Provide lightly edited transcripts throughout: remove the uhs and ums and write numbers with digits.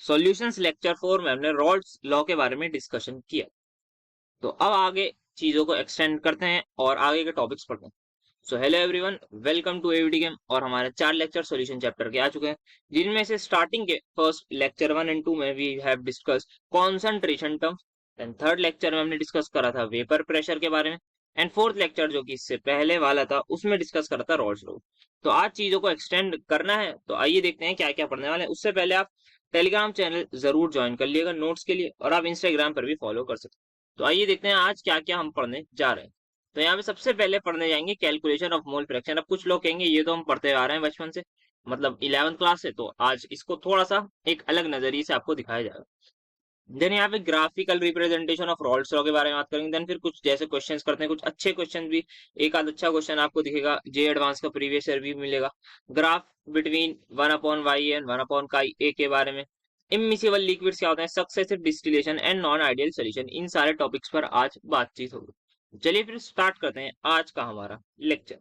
Solutions lecture 4 में हमने Rawls law के बारे में डिस्कशन किया। तो अब आगे चीजों को एक्सटेंड करते हैं और आगे के टॉपिक्स पढ़ते हैं। So hello everyone, welcome to AVD game. और हमारे 4 लेक्चर सॉल्यूशन चैप्टर के आ चुके हैं, जिनमें से स्टार्टिंग के फर्स्ट लेक्चर 1 एंड 2 में we have discuss concentration terms. And third lecture में हमने डिस्कस करा था वेपर प्रेशर के बारे में। एंड फोर्थ लेक्चर जो कि इससे पहले वाला था उसमें डिस्कस करा था रॉल्स लॉ। तो आज चीजों को एक्सटेंड करना है, तो आइए देखते हैं क्या क्या पढ़ने वाले हैं। उससे पहले आप टेलीग्राम चैनल जरूर ज्वाइन कर लिएगा नोट्स के लिए, और आप इंस्टाग्राम पर भी फॉलो कर सकते हैं। तो आइए देखते हैं आज क्या क्या हम पढ़ने जा रहे हैं। तो यहाँ पे सबसे पहले पढ़ने जाएंगे कैलकुलेशन ऑफ मोल फ्रैक्शन। अब कुछ लोग कहेंगे ये तो हम पढ़ते आ रहे हैं बचपन से, मतलब 11th क्लास से, तो आज इसको थोड़ा सा एक अलग नजरिए से आपको दिखाया जाएगा। देन यहाँ पे graphical representation of Rawls law के बारे में बात करेंगे। देन फिर कुछ जैसे क्वेश्चंस करते हैं, कुछ अच्छे क्वेश्चन भी, एक आध अच्छा क्वेश्चन आपको दिखेगा, जे एडवांस का प्रीवियस ईयर भी मिलेगा। Graph between 1/y and 1/chi ए के बारे में। इमिसिबल लिक्विड्स क्या होते हैं, successive distillation and non ideal solution, इन सारे टॉपिक्स पर आज बातचीत होगी। चलिए फिर स्टार्ट करते हैं आज का हमारा लेक्चर।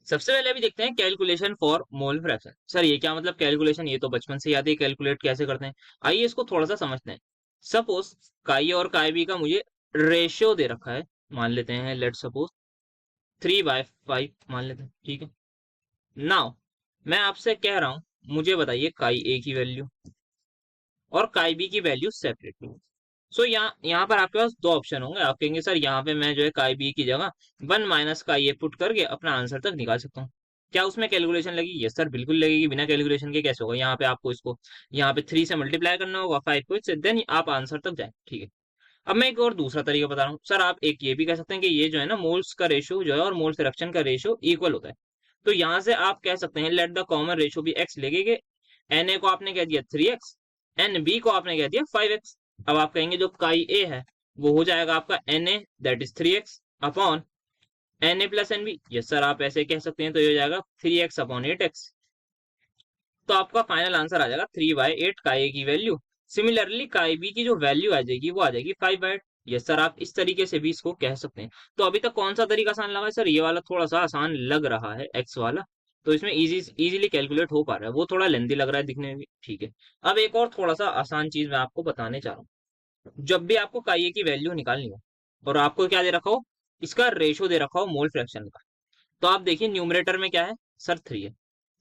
सबसे पहले अभी देखते हैं calculation for mole fraction. Sir ये क्या मतलब कैलकुलेशन, ये तो बचपन से याद है, कैलकुलेट कैसे करते हैं। आइए इसको थोड़ा सा समझते हैं। सपोज काई और काई बी का मुझे रेशियो दे रखा है, मान लेते हैं लेट सपोज 3/5 मान लेते हैं, ठीक है। नाउ मैं आपसे कह रहा हूं, मुझे बताइए काई ए की वैल्यू और काई बी की वैल्यू सेपरेट। सो यहाँ पर आपके पास दो ऑप्शन होंगे। आप कहेंगे सर यहाँ पे मैं जो है काई बी की जगह 1 - काई ए पुट करके अपना आंसर तक निकाल सकता हूँ। क्या उसमें कैलकुलेशन लगेगी? यस सर बिल्कुल लगेगी, बिना कैलकुलेशन के कैसे होगा। यहाँ पे आपको इसको यहाँ पे 3 से मल्टीप्लाई करना होगा, 5 को इससे, देन आप आंसर तक जाए, ठीक है। अब मैं एक और दूसरा तरीका बता रहा हूँ। सर आप एक ये भी कह सकते हैं कि ये जो है ना मोल्स का रेशियो जो है और मोल फ्रैक्शन का रेशियो इक्वल होता है। तो यहाँ से आप कह सकते हैं let the common ratio be x, लेके एन ए को आपने कह दिया 3x, एन बी को आपने कह दिया 5x। अब आप कहेंगे जो काई ए है वो हो जाएगा आपका N A that is 3x upon N A plus N B. Yes sir आप ऐसे कह सकते हैं, तो ये हो जाएगा 3x अपॉन 8x। तो आपका फाइनल आंसर आ जाएगा 3/8 काई ए की वैल्यू। सिमिलरली काई बी की जो वैल्यू आ जाएगी वो आ जाएगी 5/8। यस सर आप इस तरीके से भी इसको कह सकते हैं। तो अभी तक कौन सा तरीका आसान लगा है? सर ये वाला थोड़ा सा आसान लग रहा है, एक्स वाला। तो इसमें इजीली कैलकुलेट हो पा रहा है, वो थोड़ा लेंथी लग रहा है दिखने में भी, ठीक है। अब एक और थोड़ा सा आसान चीज मैं आपको बताने चाह रहा हूँ। जब भी आपको काई ए की वैल्यू निकालनी हो और आपको क्या दे रखा हो, इसका रेशो दे रखा हो मोल फ्रैक्शन का, तो आप देखिए न्यूमरेटर में क्या है, सर 3 है,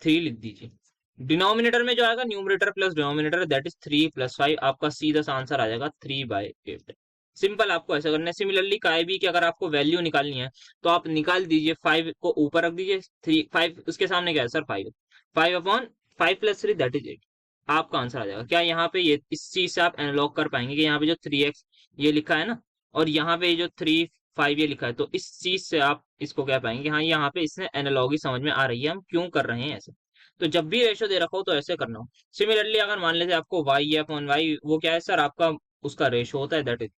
3 लिख दीजिए। डिनोमिनेटर में जो आएगा numerator plus denominator that is 3 + 5, आपका सीधा सा आंसर आ जाएगा 3/8। सिंपल आपको ऐसा करना है। सिमिलरली काय बी की अगर आपको वैल्यू निकालनी है तो आप निकाल दीजिए, 5 को ऊपर रख दीजिए, 3 5 उसके सामने क्या है सर 5, 5/5 + 3 दैट इज 8। आपका आंसर आ जाएगा। क्या यहाँ पे ये इस चीज से आप एनालॉग कर पाएंगे कि यहाँ पे जो 3x ये लिखा है ना, और यहाँ पे ये जो 3 5 ये लिखा है, तो इस चीज से आप इसको कह पाएंगे हाँ यहाँ पे इसने एनालॉगी समझ में आ रही है, हम क्यों कर रहे हैं ऐसे। तो जब भी रेशो दे रखा हो तो ऐसे करना हो। सिमिलरली अगर मान लेते आपको वाई एफ ऑन वाई, वो क्या है सर आपका उसका रेशो होता है, that is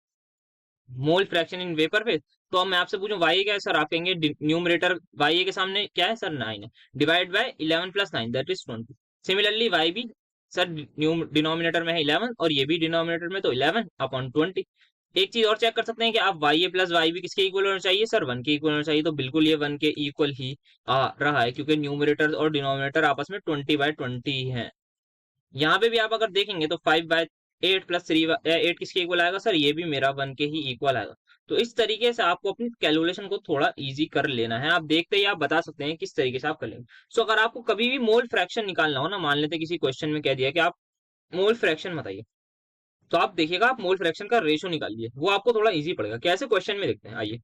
mole fraction in vapour phase. तो अब मैं आपसे पूछूं वाई क्या है सर, आप कहेंगे न्यूमरेटर वाई के सामने क्या है सर 9 है, divide by 11 + 9 that is 20। Similarly Y भी सर डिनोमिनेटर में है 11 और ये भी डिनोमिनेटर में, तो 11/20। एक चीज और चेक कर सकते हैं कि आप वाई ए प्लस वाई भी किसके इक्वल होना चाहिए सर, 1 के इक्वल होना चाहिए। तो बिल्कुल ये 1 के इक्वल ही आ रहा है, क्योंकि न्यूमरेटर और डिनोमिनेटर आपस में 20/20 है। यहाँ पे भी आप अगर देखेंगे तो 5/8 + 3/8 किसके इक्वल आएगा सर, ये भी मेरा 1 के ही इक्वल आएगा। तो इस तरीके से आपको अपनी कैलकुलेशन को थोड़ा इजी कर लेना है। आप देखते ही आप बता सकते हैं किस तरीके से आप कर लेंगे। सो अगर आपको कभी भी मोल फ्रैक्शन निकालना हो ना, मान लेते किसी क्वेश्चन में कह दिया कि आप मोल फ्रैक्शन बताइए, तो आप देखिएगा आप मोल फ्रैक्शन का रेशो निकालिए, वो आपको थोड़ा इजी पड़ेगा। कैसे क्वेश्चन में देखते हैं, आइए।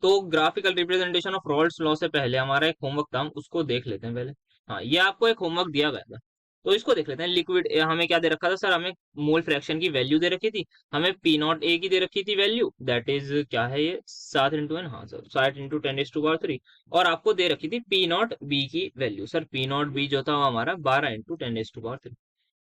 तो graphical representation of Rawls law से पहले हमारा एक होमवर्क था, हम उसको देख लेते हैं पहले। हाँ ये आपको एक होमवर्क दिया गया था, तो इसको देख लेते हैं। लिक्विड हमें क्या दे रखा था सर, हमें मोल फ्रैक्शन की वैल्यू दे रखी थी। हमें P0 A की दे रखी थी वैल्यू, दैट इज क्या है ये 7 × n, हाँ सर 7 × 10⁻³ और आपको दे रखी थी P0 B की वैल्यू। सर P0B जो था वो हमारा 12 × 10⁻³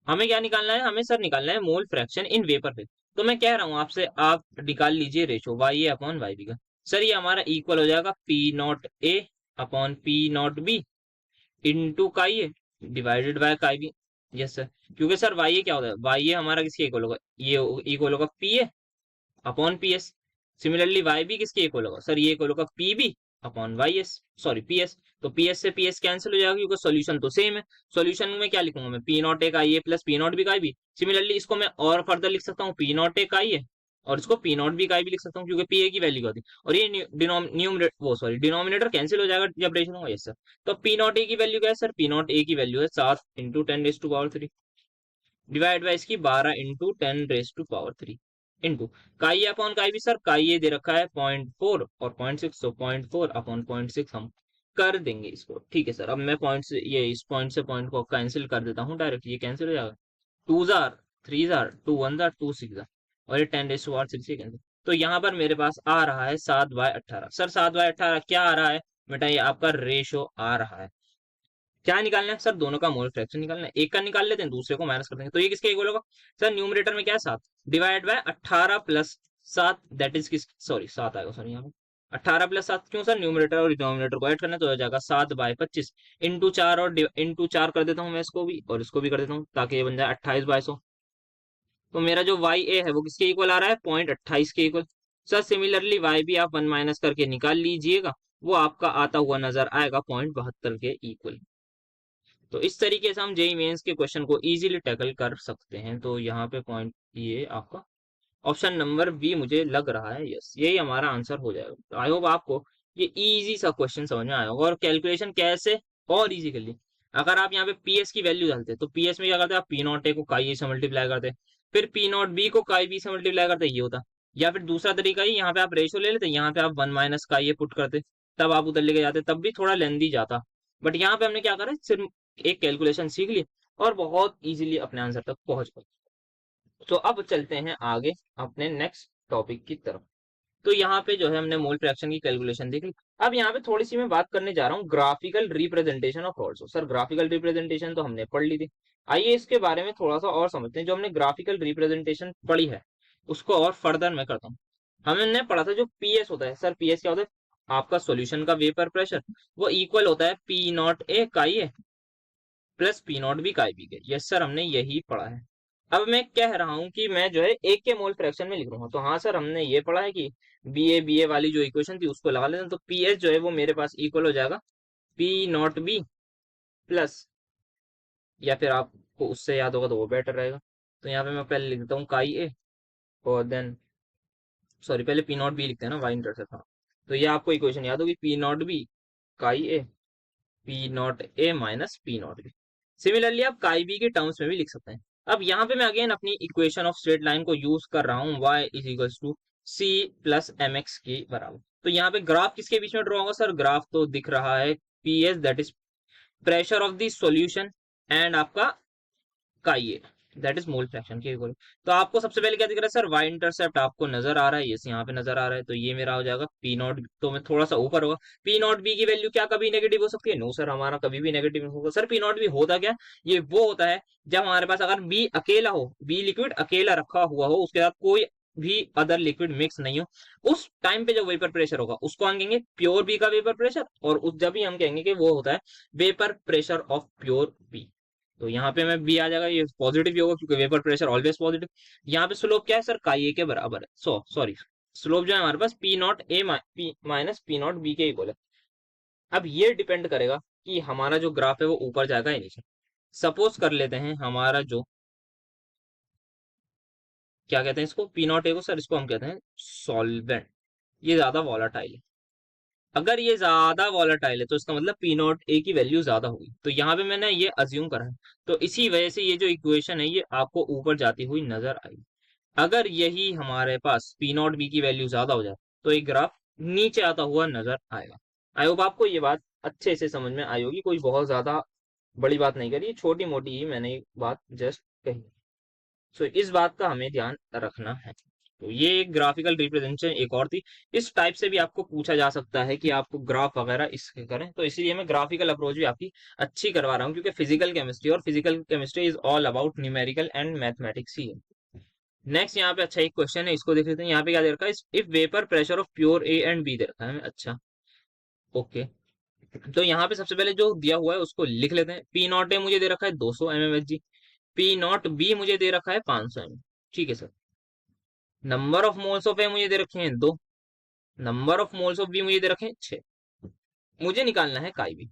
हमें क्या निकालना है, हमें सर निकालना है मोल फ्रैक्शन इन वेपर फेज। तो मैं कह रहा हूं आपसे, आप निकाल लीजिए रेशो वाई ए अपॉन वाई बी का। सर ये हमारा इक्वल हो जाएगा P0 A upon P0 B into काई ए डिवाइडेड बाय काई बी। यस सर, क्योंकि सर वाई ए क्या होता है, वाई ए हमारा किसके इक्वल होगा, ये इक्वल होगा P A upon P S. Similarly Y B किसके इक्वल होगा सर, ये इक्वल होगा P B upon Y S, sorry P S. तो पी एस से पी एस कैंसिल हो जाएगा क्योंकि सोल्यूशन तो सेम है। सोल्यूशन में क्या लिखूंगा मैं, पी नॉट एक आई ए प्लस पी नॉट बी का आई बी। सिमिलरली इसको मैं और फर्दर लिख सकता हूँ, पी नॉट एक आई ए और इसको पी नॉट बी का आई भी लिख सकता हूँ क्योंकि पी ए की वैल्यू होती है। और ये न्यूमरेटर वो सॉरी डिनोमिनेटर कैंसिल हो जाएगा जब रेशो होगा, यस सर। तो पी नॉट ए की वैल्यू क्या है सर, पी नॉट ए की वैल्यू है 7 इंटू 10⁻³ डिवाइड बाई इसकी 12 इंटू 10⁻³ इंटू काई अपॉन काई भी सर, काई ये दे रखा है 0.4 और 0.6, तो 0.4 अपॉन 0.6 हम कर देंगे इसको। ठीक है सर, अब मैं पॉइंट से ये इस पॉइंट से पॉइंट को कैंसिल कर देता हूँ डायरेक्ट, ये कैंसिल हो जाएगा। 2 जार 3 जार 2 1 जार 2 6 जार और ये 10⁻6 कैंसिल। तो यहाँ पर मेरे पास आ रहा है 7/18। सर 7/18 क्या आ रहा है बेटा, ये आपका रेशो आ रहा है। क्या निकालना है सर, दोनों का मोल फ्रैक्शन निकालना है। एक का निकाल लेते हैं, दूसरे को माइनस कर देंगे। तो ये किसके इक्वल होगा सर, न्यूमरेटर में क्या है 7 divide by 18 plus 7, that is किस, सॉरी 7 आएगा सॉरी यहाँ पे 18 प्लस 7, क्यों सर न्यूमरेटर और डिनोमिनेटर को ऐड करना है, तो हो जाएगा 7/25 इंटू 4 और इंटू 4 कर देता हूँ मैं इसको भी और इसको भी कर देता हूँ ताकि ये बन जाए 28/100। तो मेरा जो वाई ए है वो किसके इक्वल आ रहा है, 0.28 के इक्वल। सर सिमिलरली वाई भी आप 1 माइनस करके निकाल लीजिएगा, वो आपका आता हुआ नजर आएगा 0.72 के इक्वल। तो इस तरीके से हम जेई मेंस के क्वेश्चन को इजीली टैकल कर सकते हैं। तो यहाँ पे पॉइंट ये आपका ऑप्शन नंबर बी मुझे लग रहा है, यस यही हमारा आंसर हो जाएगा। आई होप आपको ये इजी सा क्वेश्चन समझ में आया होगा और कैलकुलेशन कैसे और इजी कर ली। अगर आप यहाँ पे पीएस की वैल्यू डालते तो पीएस में क्या करते, आप पी नॉट ए को काई ए से मल्टीप्लाई करते, फिर पी नॉट बी को काई बी से मल्टीप्लाई करते, ये होता। या फिर दूसरा तरीका ही, यहाँ पे आप रेशो ले लेते, यहाँ पे आप 1 माइनस काई ए पुट करते, तब आप उधर लेके जाते, तब भी थोड़ा लेंदी जाता। बट यहाँ पे हमने क्या करा, सिर्फ एक कैलकुलेशन सीख ली और बहुत इजीली अपने आंसर तक पहुंच गए। तो अब चलते हैं आगे अपने नेक्स्ट टॉपिक की तरफ। तो यहाँ पे जो है हमने मोल फ्रैक्शन की कैलकुलेशन देख ली। अब यहाँ पे थोड़ी सी मैं बात करने जा रहा हूँ graphical representation of also. Sir graphical representation तो हमने पढ़ ली थी, आइए इसके बारे में थोड़ा सा और समझते हैं। जो हमने ग्राफिकल रिप्रेजेंटेशन पढ़ी है उसको और फर्दर मैं करता हूँ। हमने पढ़ा था जो पीएस होता है, सर पीएस क्या होता है, आपका सॉल्यूशन का वेपर प्रेशर, वो इक्वल होता है P naught A chi A plus P naught B काई बी के। यस सर हमने यही पढ़ा है। अब मैं कह रहा हूं कि मैं जो है एक के मोल फ्रैक्शन में लिख रहा हूँ। तो हाँ सर हमने ये पढ़ा है कि बी ए वाली जो इक्वेशन थी उसको लगा लेते हैं। तो पी एस जो है वो मेरे पास इक्वल हो जाएगा पी नॉट बी प्लस, या फिर आपको उससे याद होगा तो वो बेटर रहेगा। तो यहाँ पे मैं पहले लिख देता हूँ काई ए और देन सॉरी पहले पी नॉट बी लिखते हैं ना, वाई इंटरसेप्ट। हाँ तो ये आपको इक्वेशन याद होगी, पी नॉट बी काई A P naught A minus P naught B. Similarly आप काई बी के टर्म्स में भी लिख सकते हैं। अब यहाँ पे मैं अगेन अपनी इक्वेशन ऑफ स्ट्रेट लाइन को यूज कर रहा हूँ, y is equals to C plus M X के बराबर। तो यहाँ पे ग्राफ किसके बीच में ड्रॉ होगा सर, ग्राफ तो दिख रहा है P S that is pressure of the solution and आपका काई ए दैट इज मोल फ्रैक्शन के इक्वल। तो आपको सबसे पहले क्या दिख रहा है सर, वाई इंटरसेप्ट आपको नजर आ रहा है, यस यहाँ पे नजर आ रहा है। तो ये मेरा हो जाएगा पी नॉट, तो मैं थोड़ा सा ऊपर होगा। पी नॉट बी की वैल्यू क्या कभी नेगेटिव हो सकती है, नो सर हमारा कभी भी नेगेटिव नहीं होगा। सर पी नॉट बी होता क्या, ये वो होता है जब हमारे पास अगर बी अकेला हो, बी लिक्विड अकेला रखा हुआ हो, उसके साथ कोई भी अदर लिक्विड मिक्स नहीं हो, उस टाइम पे जो वेपर प्रेशर होगा उसको हम कहेंगे प्योर बी का वेपर प्रेशर। और उस जब भी हम कहेंगे कि वो होता है vapour pressure of pure B. तो यहाँ पे मैं बी आ जाएगा, ये पॉजिटिव भी होगा क्योंकि वेपर प्रेशर ऑलवेज पॉजिटिव। यहाँ पे स्लोप क्या है सर, काई ए के बराबर है। सॉरी स्लोप जो है हमारे पास P naught A minus P naught B के इक्वल है। अब ये डिपेंड करेगा कि हमारा जो ग्राफ है वो ऊपर जाएगा या नीचे। सपोज कर लेते हैं हमारा जो क्या कहते हैं इसको, पी नॉट ए को सर इसको हम कहते हैं सॉल्वेंट, ये ज्यादा वॉलाटाइल है। अगर ये ज्यादा वॉलेटाइल है तो इसका मतलब पी नॉट ए की वैल्यू ज्यादा होगी। तो यहाँ पे मैंने ये अज्यूम करा है, तो इसी वजह से ये जो इक्वेशन है ये आपको ऊपर जाती हुई नजर आई। अगर यही हमारे पास पी नॉट बी की वैल्यू ज्यादा हो जाए तो एक ग्राफ नीचे आता हुआ नजर आएगा। आई होप आपको ये बात अच्छे से समझ में आई होगी, कोई बहुत ज्यादा बड़ी बात नहीं करी, छोटी मोटी ही मैंने ये बात जस्ट कही। सो इस बात का हमें ध्यान रखना है। तो ये एक ग्राफिकल रिप्रेजेंटेशन एक और थी। इस टाइप से भी आपको पूछा जा सकता है कि आपको ग्राफ वगैरह इसके करें, तो इसीलिए मैं ग्राफिकल अप्रोच भी आपकी अच्छी करवा रहा हूँ क्योंकि फिजिकल केमिस्ट्री और physical chemistry is all about numerical and mathematics ही है। नेक्स्ट यहाँ पे अच्छा एक क्वेश्चन है, इसको देख लेते हैं। यहाँ पे क्या दे रखा है, if vapour pressure of pure A and B दे रखा है। अच्छा ओके, तो यहाँ पे सबसे पहले जो दिया हुआ है उसको लिख लेते हैं। पी नॉट ए मुझे दे रखा है 200 एमएमएचजी, पी नॉट बी मुझे दे रखा है 500 एम। ठीक है sir, number of moles of A मुझे दे रखे हैं 2, number of moles of B मुझे दे रखे हैं 6। मुझे निकालना है काई बी,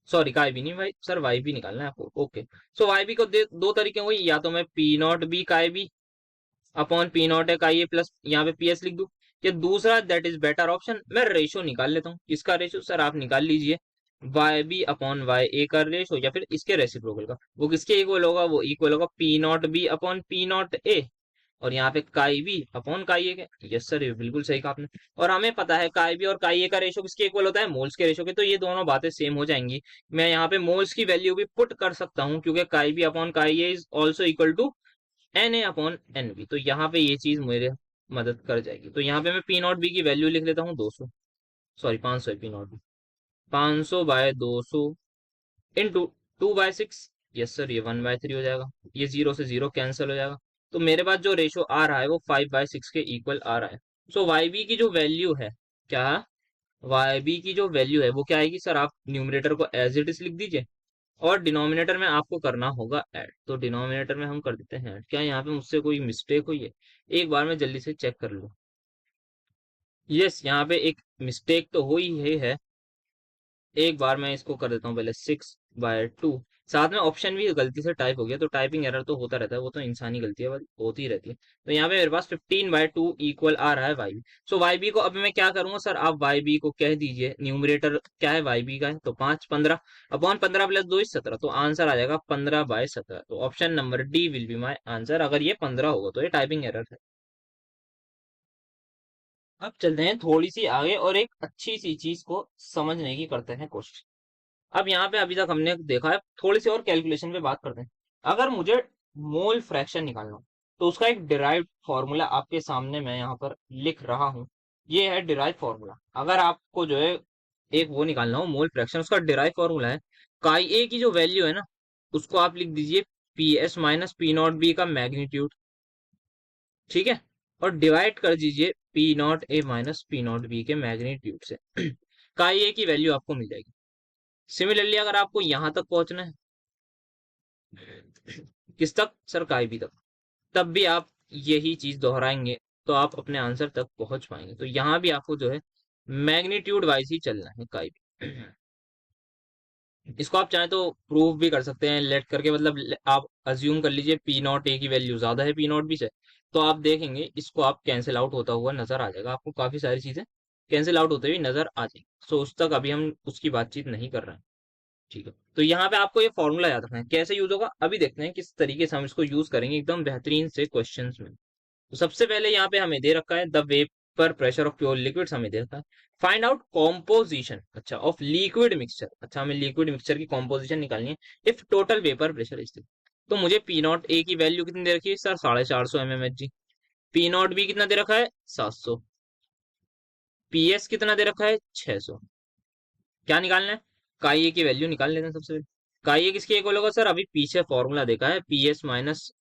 सॉरी काई बी नहीं भाई सर, वाई बी निकालना है आपको। ओके, सो वाई बी को दो तरीके हुए, या तो मैं पी नॉट बी काई बी अपॉन पी नॉट है काई ए प्लस यहाँ पे पी एस लिख दूं, या दूसरा दैट इज बेटर ऑप्शन, मैं रेशो निकाल लेता हूँ। इसका रेशो सर आप निकाल लीजिए, वाई बी अपॉन वाई ए का रेशो, या फिर इसके रेसिप्रोकल का, वो किसके इक्वल होगा, वो इक्वल होगा P naught B upon P naught ए, और यहाँ पे काई बी अपॉन काई ए के। यस सर, ये बिल्कुल सही कहा आपने। और हमें पता है काई बी और काई ए का रेशो किसके इक्वल होता है, मोल्स के रेशो के, तो ये दोनों बातें सेम हो जाएंगी। मैं यहाँ पे मोल्स की वैल्यू भी पुट कर सकता हूँ, क्योंकि काई B upon chi A is also equal to N A upon N B, तो यहाँ पे ये चीज मेरे मदद कर जाएगी। तो यहाँ पे मैं पी नॉट बी की वैल्यू लिख लेता हूँ 200, सॉरी 500 है P naught B, 500 by 200 into 2/6। Yes sir, ये 1/3 हो जाएगा, ये जीरो से जीरो कैंसिल हो जाएगा, तो मेरे पास जो रेशो आ रहा है वो 5/6 के इक्वल आ रहा है। सो वाई बी की जो वैल्यू है, क्या वाई बी की जो वैल्यू है वो क्या आएगी सर, आप न्यूमरेटर को एज इट इज लिख दीजिए, और डिनोमिनेटर में आपको करना होगा ऐड, तो डिनोमिनेटर में हम कर देते हैं ऐड। क्या यहाँ पे मुझसे कोई मिस्टेक हुई है, एक बार मैं जल्दी से चेक कर लूँ। यस, यहाँ पे एक मिस्टेक तो हुई है, एक बार मैं इसको कर देता हूँ पहले 6/2, साथ में ऑप्शन भी गलती से टाइप हो गया, तो टाइपिंग एरर तो होता रहता है, वो तो इंसानी गलती है, बस होती ही रहती है। तो यहाँ पे मेरे पास 15/2 इक्वल आ रहा है वाई बी। सो वाई बी को अब मैं क्या करूंगा सर, आप वाई बी को कह दीजिए, न्यूमरेटर क्या है वाई बी का है, तो 5 15 अपॉन 15 प्लस 2 17, तो आंसर आ जाएगा 15/17। तो option number D will be my answer, अगर ये 15 होगा तो ये टाइपिंग एरर है। अब चलते हैं थोड़ी सी आगे और एक अच्छी सी चीज को समझने की करते हैं कोशिश। अब यहाँ पे अभी तक हमने देखा है, थोड़ी सी और कैलकुलेशन पे बात करते हैं। अगर मुझे मोल फ्रैक्शन निकालना हो, तो उसका एक डिराइव्ड फॉर्मूला आपके सामने मैं यहाँ पर लिख रहा हूँ। ये है डिराइव फॉर्मूला। अगर आपको जो है एक वो निकालना हो मोल फ्रैक्शन, उसका डिराइव फॉर्मूला है काई ए की जो वैल्यू है ना, उसको आप लिख दीजिए P S minus P naught B का मैग्नीट्यूड, ठीक है, और डिवाइड कर दीजिए P naught A minus P naught B के मैग्नीट्यूड से। काई ए की वैल्यू आपको मिल जाएगी। सिमिलरली अगर आपको यहां तक पहुंचना है, किस तक सर, काई बी तक, तब भी आप यही चीज दोहराएंगे तो आप अपने आंसर तक पहुंच पाएंगे। तो यहाँ भी आपको जो है मैग्नीट्यूड वाइज ही चलना है काई बी। इसको आप चाहें तो प्रूव भी कर सकते हैं लेट करके, मतलब आप अज्यूम कर लीजिए पी नॉट ए की वैल्यू ज्यादा है पी नॉट बी से, तो आप देखेंगे इसको आप कैंसिल आउट होता हुआ नजर आ जाएगा, आपको काफी सारी चीजें कैंसिल आउट होते हुए नजर आ जाएंगी। सो उस तक अभी हम उसकी बातचीत नहीं कर रहे हैं, ठीक है। तो यहाँ पे आपको ये फॉर्मूला याद रखना है, कैसे यूज होगा अभी देखते हैं, किस तरीके से हम इसको यूज करेंगे एकदम बेहतरीन से क्वेश्चंस में। तो सबसे पहले यहाँ पे हमें दे रखा है the vapour pressure of pure liquids, हमें दे रखा है फाइंड आउट कॉम्पोजिशन, अच्छा, ऑफ लिक्विड मिक्सचर, अच्छा हमें लिक्विड मिक्सचर की कॉम्पोजिशन निकालनी है if total vapour pressure is. तो मुझे पी नॉट ए की वैल्यू कितनी दे रखी है sir, 450 MMH G. P naught B कितना दे रखा है 700, पी एस कितना दे रखा है 600। क्या निकालना है, काई ए की वैल्यू निकाल लेते हैं सबसे पहले। काई ए किसके इक्वल होगा सर, अभी पीछे फॉर्मूला देखा है पी एस माइनस,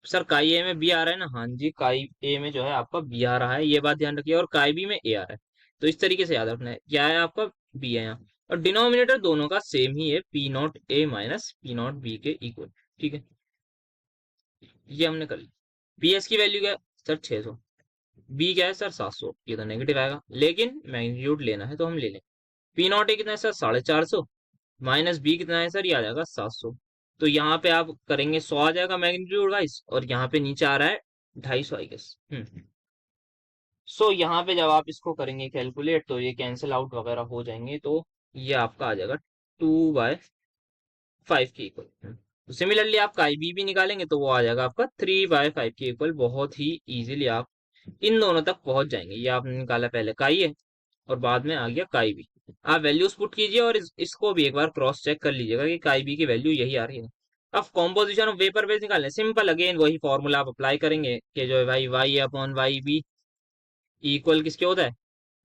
सर काई ए में बी आ रहा है ना, हाँ जी, काई ए में जो है आपका बी आ रहा है, ये बात ध्यान रखिए, और काई बी में ए आ रहा है। तो इस तरीके से याद रखना है, क्या है आपका बी है यहाँ, और डिनोमिनेटर दोनों का सेम ही है, P naught A minus P naught B के इक्वल, ठीक है, ये हमने कर लिया। पी एस की वैल्यू क्या है सर 600, बी क्या है सर 700, ये तो नेगेटिव आएगा, लेकिन मैग्नीट्यूड लेना है तो हम ले लें। पी नॉट ए कितना है सर 450, माइनस बी कितना है सर, ये आ जाएगा 700। तो यहाँ पे आप करेंगे 100 आ जाएगा मैग्नीट्यूड वाइज, और यहाँ पे नीचे आ रहा है 250 आई गेस। सो यहाँ पे जब आप इसको करेंगे कैलकुलेट, तो ये कैंसिल आउट वगैरह हो जाएंगे, तो ये आपका आ जाएगा 2/5 के इक्वल। तो सिमिलरली आप काई बी भी निकालेंगे तो वो आ जाएगा आपका 3/5 के इक्वल। बहुत ही इजीली आप इन दोनों तक पहुंच जाएंगे। ये आपने निकाला पहले काई है, और बाद में आ गया काई बी। आप वैल्यूज पुट कीजिए और इसको भी एक बार क्रॉस चेक कर लीजिएगा कि काई बी की वैल्यू यही आ रही है। अब कॉम्पोजिशन ऑफ वेपर बेस निकालने सिंपल, अगेन वही फॉर्मूला आप अप्लाई करेंगे कि जो है भाई Y upon Y B equal किसके होता है,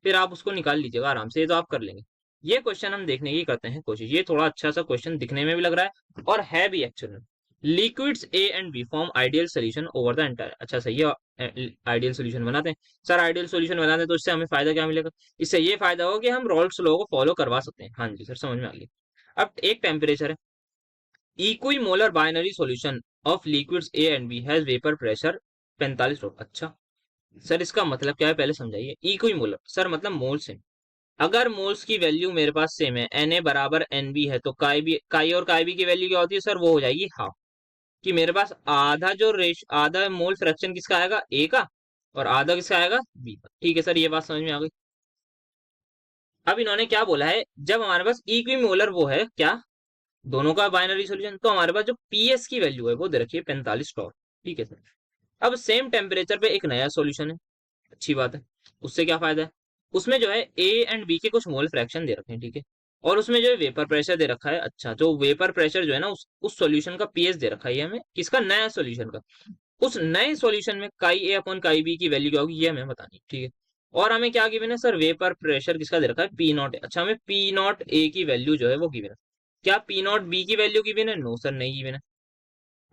फिर आप उसको निकाल लीजिएगा आराम से, ये तो आप कर लेंगे। ये क्वेश्चन हम देखने की करते हैं कोशिश, ये थोड़ा अच्छा सा क्वेश्चन दिखने में भी लग रहा है और है भी actually. Liquids A and B form ideal solution over the entire, अच्छा सही है, आइडियल सोल्यूशन बनाते हैं। सर आइडियल सोल्यूशन बनाते हैं तो इससे हमें फायदा क्या मिलेगा, इससे ये फायदा होगा कि हम रॉल्स लॉ को फॉलो करवा सकते हैं। हाँ जी सर, समझ में आ गया। अब एक टेम्परेचर है, equimolar binary solution of liquids A and B has vapour pressure 45 drop. अच्छा सर, इसका मतलब क्या है पहले समझाइए। इक्वी मोलर सर मतलब मोल से, अगर मोल्स की वैल्यू मेरे पास सेम है, Na बराबर Nb है, तो काई और काई बी की वैल्यू क्या होती है सर, वो हो जाएगी हाफ। कि मेरे पास आधा मोल फ्रैक्शन किसका आएगा, ए का, और आधा किसका आएगा, बी का। ठीक है सर, ये बात समझ में आ गई। अब इन्होंने क्या बोला है, जब हमारे पास इक्विमोलर वो है क्या, दोनों का बाइनरी सॉल्यूशन, तो हमारे पास जो पीएस की वैल्यू है वो दे रखी है 45 टॉर। ठीक है सर। अब सेम टेम्परेचर पे एक नया सॉल्यूशन है, अच्छी बात है। उससे क्या फायदा है, उसमें जो है ए एंड बी के कुछ मोल फ्रैक्शन दे रखे हैं, ठीक है। और उसमें जो है वेपर प्रेशर दे रखा है। अच्छा, जो वेपर प्रेशर जो है ना, उस सॉल्यूशन का पीएस दे रखा है ये हमें, किसका, नया सॉल्यूशन का। उस नए सॉल्यूशन में काई ए अपॉन काई बी की वैल्यू क्या होगी, ये हमें बतानी है, ठीक है। और हमें क्या गिवन है सर, वेपर प्रेशर किसका दे रखा है, पी नॉट। अच्छा, हमें पी नॉट ए की वैल्यू जो है वो गिवन है। क्या पी नॉट बी की वैल्यू गिवन है, नो सर नहीं गिवन है।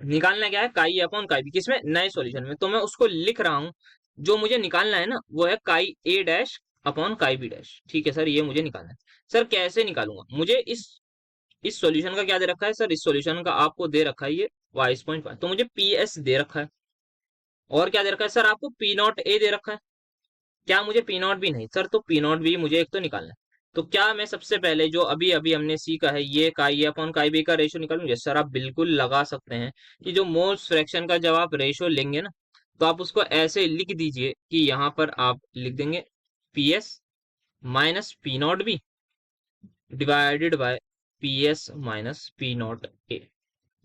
निकालना क्या है, काई ए अपॉन काई बी, किसमें, नए सॉल्यूशन में। तो मैं उसको लिख रहा हूं, जो मुझे निकालना है ना वो है काई ए डैश अपॉन काई बी डैश। ठीक है सर, ये मुझे निकालना है। सर कैसे निकालूंगा, मुझे इस सॉल्यूशन का क्या दे रखा है सर, इस सॉल्यूशन का आपको दे रखा है ये 22.5, तो मुझे पी एस दे रखा है। और क्या दे रखा है सर, आपको पी नॉट ए दे रखा है। क्या मुझे पी नॉट बी, नहीं सर, तो पी नॉट बी मुझे एक तो निकालना है। तो क्या मैं सबसे पहले जो अभी अभी हमने सीखा है, ये काई अपॉन काई बी का रेशियो निकालूं, यस सर, आप बिल्कुल लगा सकते हैं। कि जो मोल्स फ्रैक्शन का जब आप रेशियो लेंगे ना, तो आप उसको ऐसे लिख दीजिए कि यहाँ पर आप लिख देंगे P S minus P naught B divided by P S minus P naught ए।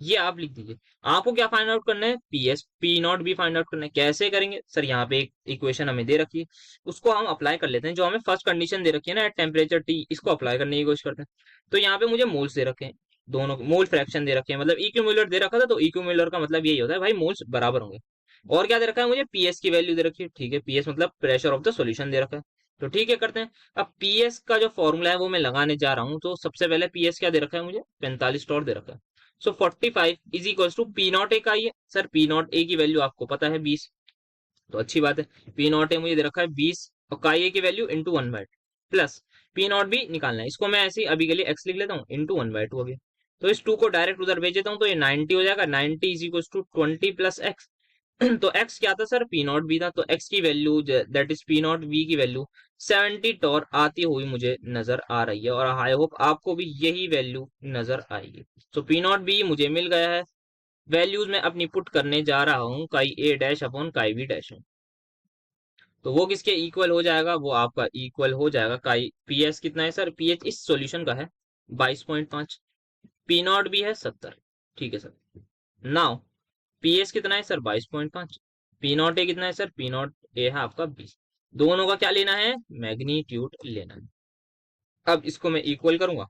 ये आप लिख दीजिए। आपको क्या फाइंड आउट करना है, P S P naught B find out करना है। कैसे करेंगे सर, यहाँ पे एक इक्वेशन हमें दे रखी है, उसको हम अप्लाई कर लेते हैं। जो हमें फर्स्ट कंडीशन दे रखी है ना, टेम्परेचर टी, इसको अप्लाई करने की कोशिश करते हैं। तो यहाँ पे मुझे मोल्स दे रखे हैं, दोनों मोल फ्रैक्शन दे रखे हैं, मतलब इक्विमुलर दे रखा था, तो इक्विमुलर का मतलब यही होता है भाई, मोल्स बराबर होंगे। और क्या दे रखा है मुझे, पीएस की वैल्यू दे रखी है, ठीक है, पीएस मतलब प्रेशर ऑफ द सॉल्यूशन दे रखा है। तो ठीक है, करते हैं। अब पीएस का जो फॉर्मूला है वो मैं लगाने जा रहा हूँ। तो सबसे पहले पीएस क्या दे रखा है मुझे, 45 टॉर दे रखा है। So 45 is equal to P naught A का ही है सर, पी नॉट ए की वैल्यू आपको पता है 20, तो अच्छी बात है। पी नॉट ए मुझे दे रखा है 20, और का ए की value into 1/2 plus P naught B निकालना है। इसको मैं ऐसे ही अभी के लिए एक्स लिख लेता हूँ, इंटू 1/2 हो गया। तो इस 2 को डायरेक्ट उधर भेज देता हूँ, तो ये 90 हो जाएगा। 90 is equal to 20 plus X. तो x क्या था सर, पी नॉट बी था, तो x की value that is P naught B की वैल्यू 70 टॉर आती हुई मुझे नजर आ रही है, और आई होप आपको भी यही वैल्यू नजर आएगी। तो पी नॉट बी मुझे मिल गया है। वैल्यूज में अपनी पुट करने जा रहा हूँ, काई ए डैश अपॉन काई बी डैश में। तो वो किसके इक्वल हो जाएगा, वो आपका इक्वल हो जाएगा काई, पीएस कितना है सर, पीएच इस सॉल्यूशन का है 22.5, पी नॉट भी है 70। ठीक है सर। नाउ पीएस कितना है सर, 22.5। पी नॉट ए कितना है सर, पी नॉट ए है आपका 20। दोनों का क्या लेना है, मैग्नीट्यूड लेना है। अब इसको मैं इक्वल करूंगा,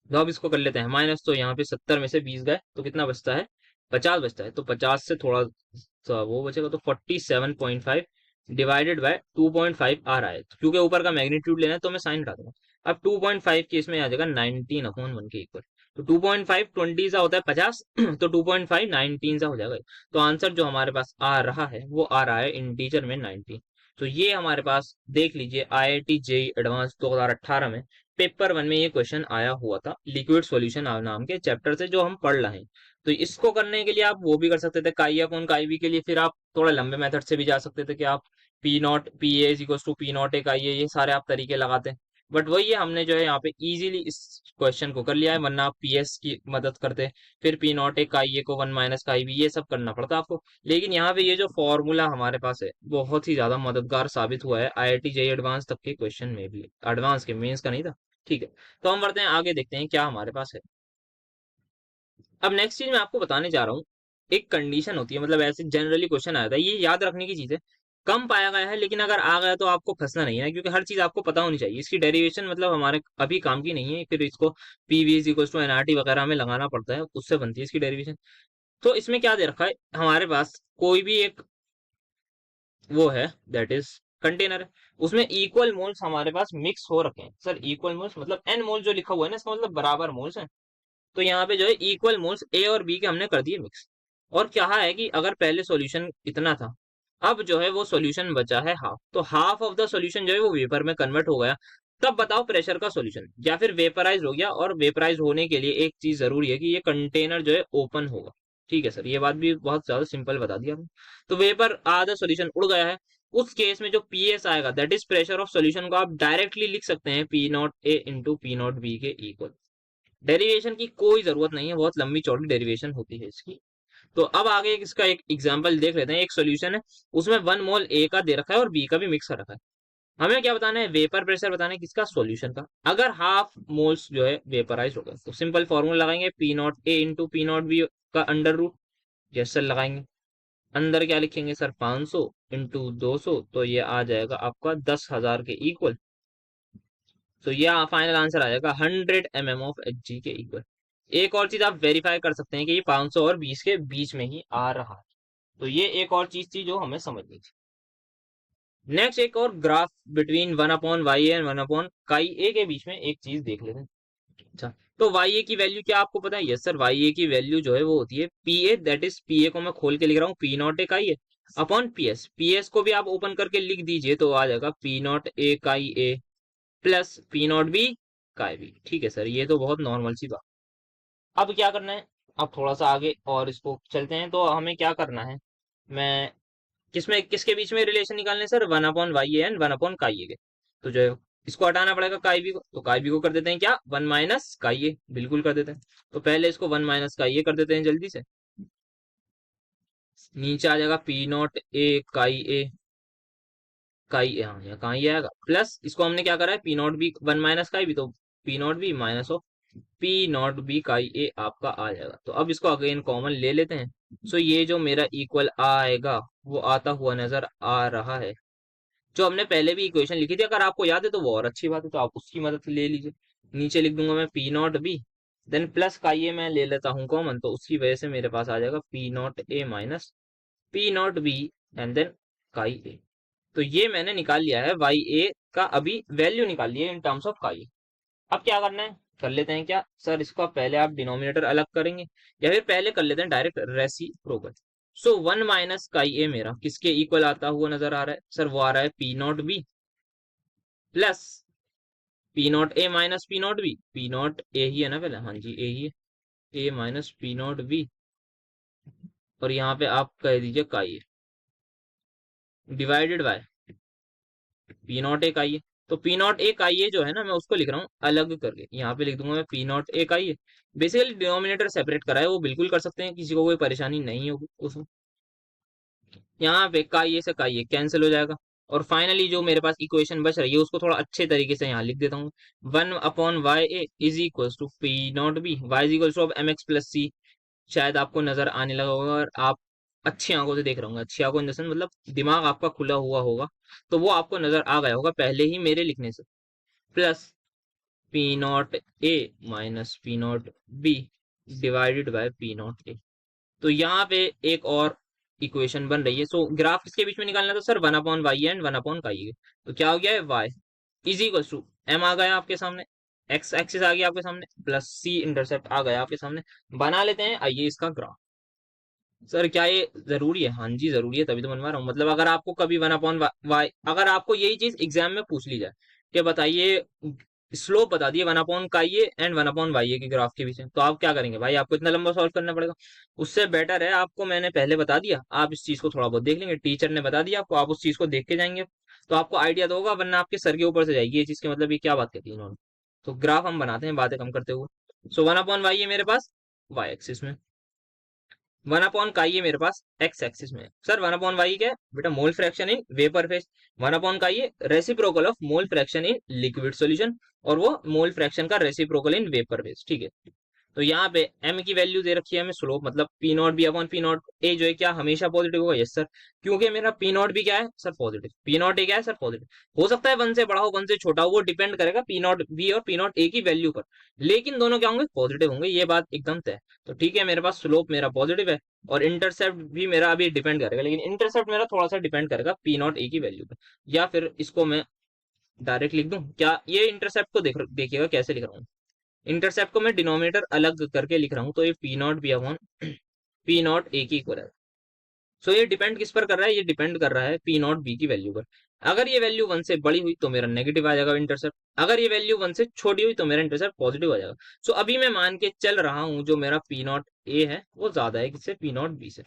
तो अब इसको कर लेते हैं माइनस। तो यहाँ पे 70 में से 20 गए तो कितना बचता है, 50 बचता है। तो 50 से थोड़ा सा वो बचेगा, तो 47.5 डिवाइडेड बाय 2.5 आ रहा है। क्योंकि ऊपर का मैग्नीट्यूड लेना है तो मैं साइन हटा दूंगा। अब 2.5 के इसमें आ जाएगा 19/1 के इक्वल। तो 2.5 20 सा होता है 50, तो 2.5 19 सा हो जाएगा। तो आंसर जो हमारे पास आ रहा है वो आ रहा है इंटीजर में 19। तो ये हमारे पास देख लीजिए, IIT जेईई एडवांस 2018 में पेपर 1 में ये क्वेश्चन आया हुआ था, लिक्विड सॉल्यूशन नाम के चैप्टर से, जो हम पढ़ रहे हैं। तो इसको करने के लिए आप वो भी कर सकते थे, काई अपॉन काई बी के लिए फिर आप थोड़ा लंबे मेथड से भी जा सकते थे, कि आप P naught P A is equal to P naught A chi A, ये सारे आप तरीके लगाते हैं। बट वही है, हमने जो है यहाँ पे इजीली इस क्वेश्चन को कर लिया है, वरना आप पीएस की मदद करते, फिर पी नॉट ए काई ए को 1 माइनस काई बी, ये सब करना पड़ता आपको। लेकिन यहाँ पे ये जो फॉर्मूला हमारे पास है बहुत ही ज्यादा मददगार साबित हुआ है, IIT जेईई एडवांस तक के क्वेश्चन में भी, एडवांस के, मेंस का नहीं था। ठीक है, तो हम बढ़ते हैं आगे, देखते हैं क्या हमारे पास है। अब नेक्स्ट चीज मैं आपको बताने जा रहा हूँ, एक कंडीशन होती है, मतलब ऐसे जनरली क्वेश्चन आया था, ये याद रखने की चीज है। कम पाया गया है, लेकिन अगर आ गया तो आपको फंसना नहीं है, क्योंकि हर चीज आपको पता होनी चाहिए। इसकी डेरिवेशन मतलब हमारे अभी काम की नहीं है, फिर इसको PV is equal to NRT वगैरह में लगाना पड़ता है, उससे बनती है इसकी डेरिवेशन। तो इसमें क्या दे रखा है हमारे पास, कोई भी एक वो है, दैट इज कंटेनर है, उसमें इक्वल मोल्स हमारे पास मिक्स हो रखे हैं। सर इक्वल मोल्स मतलब एन मोल जो लिखा हुआ है ना, इसका मतलब बराबर मोल्स है। तो यहाँ पे जो है इक्वल मोल्स ए और बी के हमने कर दिए मिक्स। और क्या है कि अगर पहले सॉल्यूशन इतना था, अब जो है वो सॉल्यूशन बचा है हाफ, तो हाफ ऑफ द सॉल्यूशन जो है वो वेपर में कन्वर्ट हो गया। तब बताओ प्रेशर का सॉल्यूशन, या फिर वेपराइज हो गया। और वेपराइज होने के लिए एक चीज जरूरी है कि ये कंटेनर जो है ओपन होगा। ठीक है सर, ये बात भी बहुत ज्यादा सिंपल बता दिया आपने। तो वेपर आधा सॉल्यूशन उड़ गया है, उस केस में जो पीएस आएगा that is pressure of solution को आप डायरेक्टली लिख सकते हैं पी नॉट ए इंटू पी नॉट बी के इक्वल। डेरिवेशन की कोई जरूरत नहीं है, बहुत लंबी चौड़ी डेरिवेशन होती है इसकी। तो अब आगे इसका एक एग्जांपल देख लेते हैं। एक सॉल्यूशन है, उसमें 1 मोल ए का दे रखा है और बी का भी मिक्स कर रखा है। हमें क्या बताना है, वेपर प्रेशर बताना है किसका, सॉल्यूशन का। अगर हाफ मोल्स जो है वेपराइज हो गए तो सिंपल फॉर्मूला लगाएंगे पी नॉट ए इंटू पी नॉट बी का अंडर रूट। यस सर लगाएंगे। अंदर क्या लिखेंगे सर, 500 इंटू 200, तो ये आ जाएगा आपका 10,000 के इक्वल। तो ये फाइनल आंसर आ जाएगा 100 mm ऑफ एच जी के इक्वल। एक और चीज आप वेरीफाई कर सकते हैं कि ये 500 और 20 के बीच में ही आ रहा है। तो ये एक और चीज थी जो हमें समझनी थी। नेक्स्ट एक और ग्राफ बिटवीन 1/y एंड 1/काई ए के बीच में एक चीज देख लेते हैं। अच्छा, तो वाई ए की वैल्यू क्या आपको पता है? यस सर, वाई ए की वैल्यू जो है वो होती है P A, that is P A को मैं खोल के लिख रहा हूँ P naught A chi A upon P S. P S को भी आप ओपन करके लिख दीजिए तो आ जाएगा P naught A chi A plus P naught B काई बी। ठीक है सर, ये तो बहुत नॉर्मल सी बात। अब क्या करना है, अब थोड़ा सा आगे और इसको चलते हैं। तो हमें क्या करना है, मैं किसमें किसके बीच में रिलेशन निकालने हैं सर, 1/y एंड 1/काई ए के। तो जो है इसको हटाना पड़ेगा काई बी को, तो काई बी को कर देते हैं क्या, 1 - काई ए, बिल्कुल कर देते हैं। तो पहले इसको 1 - काई ए कर देते हैं जल्दी से। नीचे आ जाएगा P naught A chi A, chi ए, हाँ यहाँ काई ए आएगा, प्लस इसको हमने क्या करा है पी नॉट बी 1 - काई बी, तो P naught B minus of P naught B काई ए आपका आ जाएगा। तो अब इसको अगेन कॉमन ले लेते हैं। सो ये जो मेरा इक्वल आएगा वो आता हुआ नजर आ रहा है, जो हमने पहले भी इक्वेशन लिखी थी। अगर आपको याद है तो वो और अच्छी बात है, तो आप उसकी मदद ले लीजिए। नीचे लिख दूंगा मैं P naught B, then plus का ये मैं ले लेता हूँ कॉमन, तो उसकी वजह से मेरे पास आ जाएगा P naught A minus P naught B and then chi A. तो ये मैंने निकाल लिया है वाई ए का, अभी वैल्यू निकाल ली है इन टर्म्स ऑफ काई। अब क्या करना है, कर लेते हैं क्या सर, इसका पहले आप डिनोमिनेटर अलग करेंगे या फिर पहले कर लेते हैं डायरेक्ट रेसिप्रोकल। सो 1 - काई ए मेरा किसके इक्वल आता हुआ नजर आ रहा है सर, वो आ रहा है P naught B plus P naught A minus P naught B. P naught A ही है ना पहले, हाँ जी ए ही है, A minus P naught B, और यहाँ पे आप कह दीजिए chi divided by P naught A chi. तो पी नॉट ए काई जो है ना, मैं उसको लिख रहा हूँ अलग करके, यहाँ पे लिख दूंगा मैं पी नॉट ए काई। बेसिकली डिनोमिनेटर सेपरेट करा है, वो बिल्कुल कर सकते हैं, किसी को कोई परेशानी नहीं होगी उसमें। यहाँ पे काई से काई कैंसिल हो जाएगा, और फाइनली जो मेरे पास इक्वेशन बच रही है उसको थोड़ा अच्छे तरीके से यहाँ लिख देता हूँ। 1/y a is equal to P naught B, Y is equal to of M X plus C. शायद आपको नजर आने लगा होगा, और आप अच्छी आंखों से देख रहे होंगे, अच्छी आंखों इन द सेंस मतलब दिमाग आपका खुला हुआ होगा, तो वो आपको नजर आ गया होगा पहले ही मेरे लिखने से। Plus P naught A minus P naught B divided by P naught ए। तो यहाँ पे एक और इक्वेशन बन रही है। सो ग्राफ किसके बीच में निकालना था सर, 1/y एंड 1/काई। तो क्या हो गया है, y is equal to M आ गया आपके सामने, एक्स एक्सिस आ गया आपके सामने, प्लस सी इंटरसेप्ट आ गया आपके सामने। बना लेते हैं आइए इसका ग्राफ। सर क्या ये जरूरी है? हाँ जी जरूरी है, तभी तो बनवा रहा हूँ। मतलब अगर आपको कभी 1/y, अगर आपको यही चीज एग्जाम में पूछ ली जाए कि बताइए स्लोप बता दिए 1/काई एंड 1/वाई के ग्राफ के बीच में, तो आप क्या करेंगे भाई, आपको इतना लंबा सॉल्व करना पड़ेगा। उससे बेटर है, आपको मैंने पहले बता दिया, आप इस चीज को थोड़ा बहुत देख लेंगे, टीचर ने बता दिया आपको, आप उस चीज को देख के जाएंगे तो आपको आइडिया तो होगा, वरना आपके सर के ऊपर से जाएगी ये चीज के मतलब ये क्या बात कहती है इन्होंने। तो ग्राफ हम बनाते हैं बातें कम करते हुए। सो 1/वाई है मेरे पास वाई एक्सिस में, 1/काई है मेरे पास एक्स एक्सिस में। सर 1/वाई क्या है बेटा, mole fraction in vapour phase. 1/काई है reciprocal of mole fraction in liquid solution, और वो मोल फ्रैक्शन का रेसिप्रोकल इन वेपर फेज। ठीक है, तो यहाँ पे m की वैल्यू दे रखी है हमें, स्लोप मतलब P naught B upon P naught ए जो है क्या हमेशा पॉजिटिव होगा? यस सर, क्योंकि मेरा पी नॉट बी क्या है सर, पॉजिटिव। पी नॉट ए क्या है सर, पॉजिटिव। हो सकता है 1 से बड़ा हो 1 से छोटा हो, वो डिपेंड करेगा पी नॉट बी और पी नॉट ए की वैल्यू पर, लेकिन दोनों क्या होंगे, पॉजिटिव होंगे, ये बात एकदम तय है। तो ठीक है, मेरे पास स्लोप मेरा पॉजिटिव है, और इंटरसेप्ट भी मेरा अभी डिपेंड करेगा, लेकिन इंटरसेप्ट मेरा थोड़ा सा डिपेंड करेगा पी नॉट ए की वैल्यू पर। या फिर इसको मैं डायरेक्ट लिख दूं क्या, ये इंटरसेप्ट को देखिएगा कैसे लिख रहा हूँ। इंटरसेप्ट को मैं डिनोमिनेटर अलग करके लिख रहा हूँ, तो ये P naught B upon P naught A की इक्वल है। सो ये डिपेंड किस पर कर रहा है, ये डिपेंड कर रहा है पी नॉट बी की वैल्यू पर। अगर ये वैल्यू 1 से बड़ी हुई तो मेरा नेगेटिव आ जाएगा इंटरसेप्ट, अगर ये वैल्यू 1 से छोटी हुई तो मेरा इंटरसेप्ट पॉजिटिव आ जाएगा। सो अभी मैं मान के चल रहा हूँ जो मेरा पी नॉट ए है वो ज्यादा है किससे, पी नॉट बी से।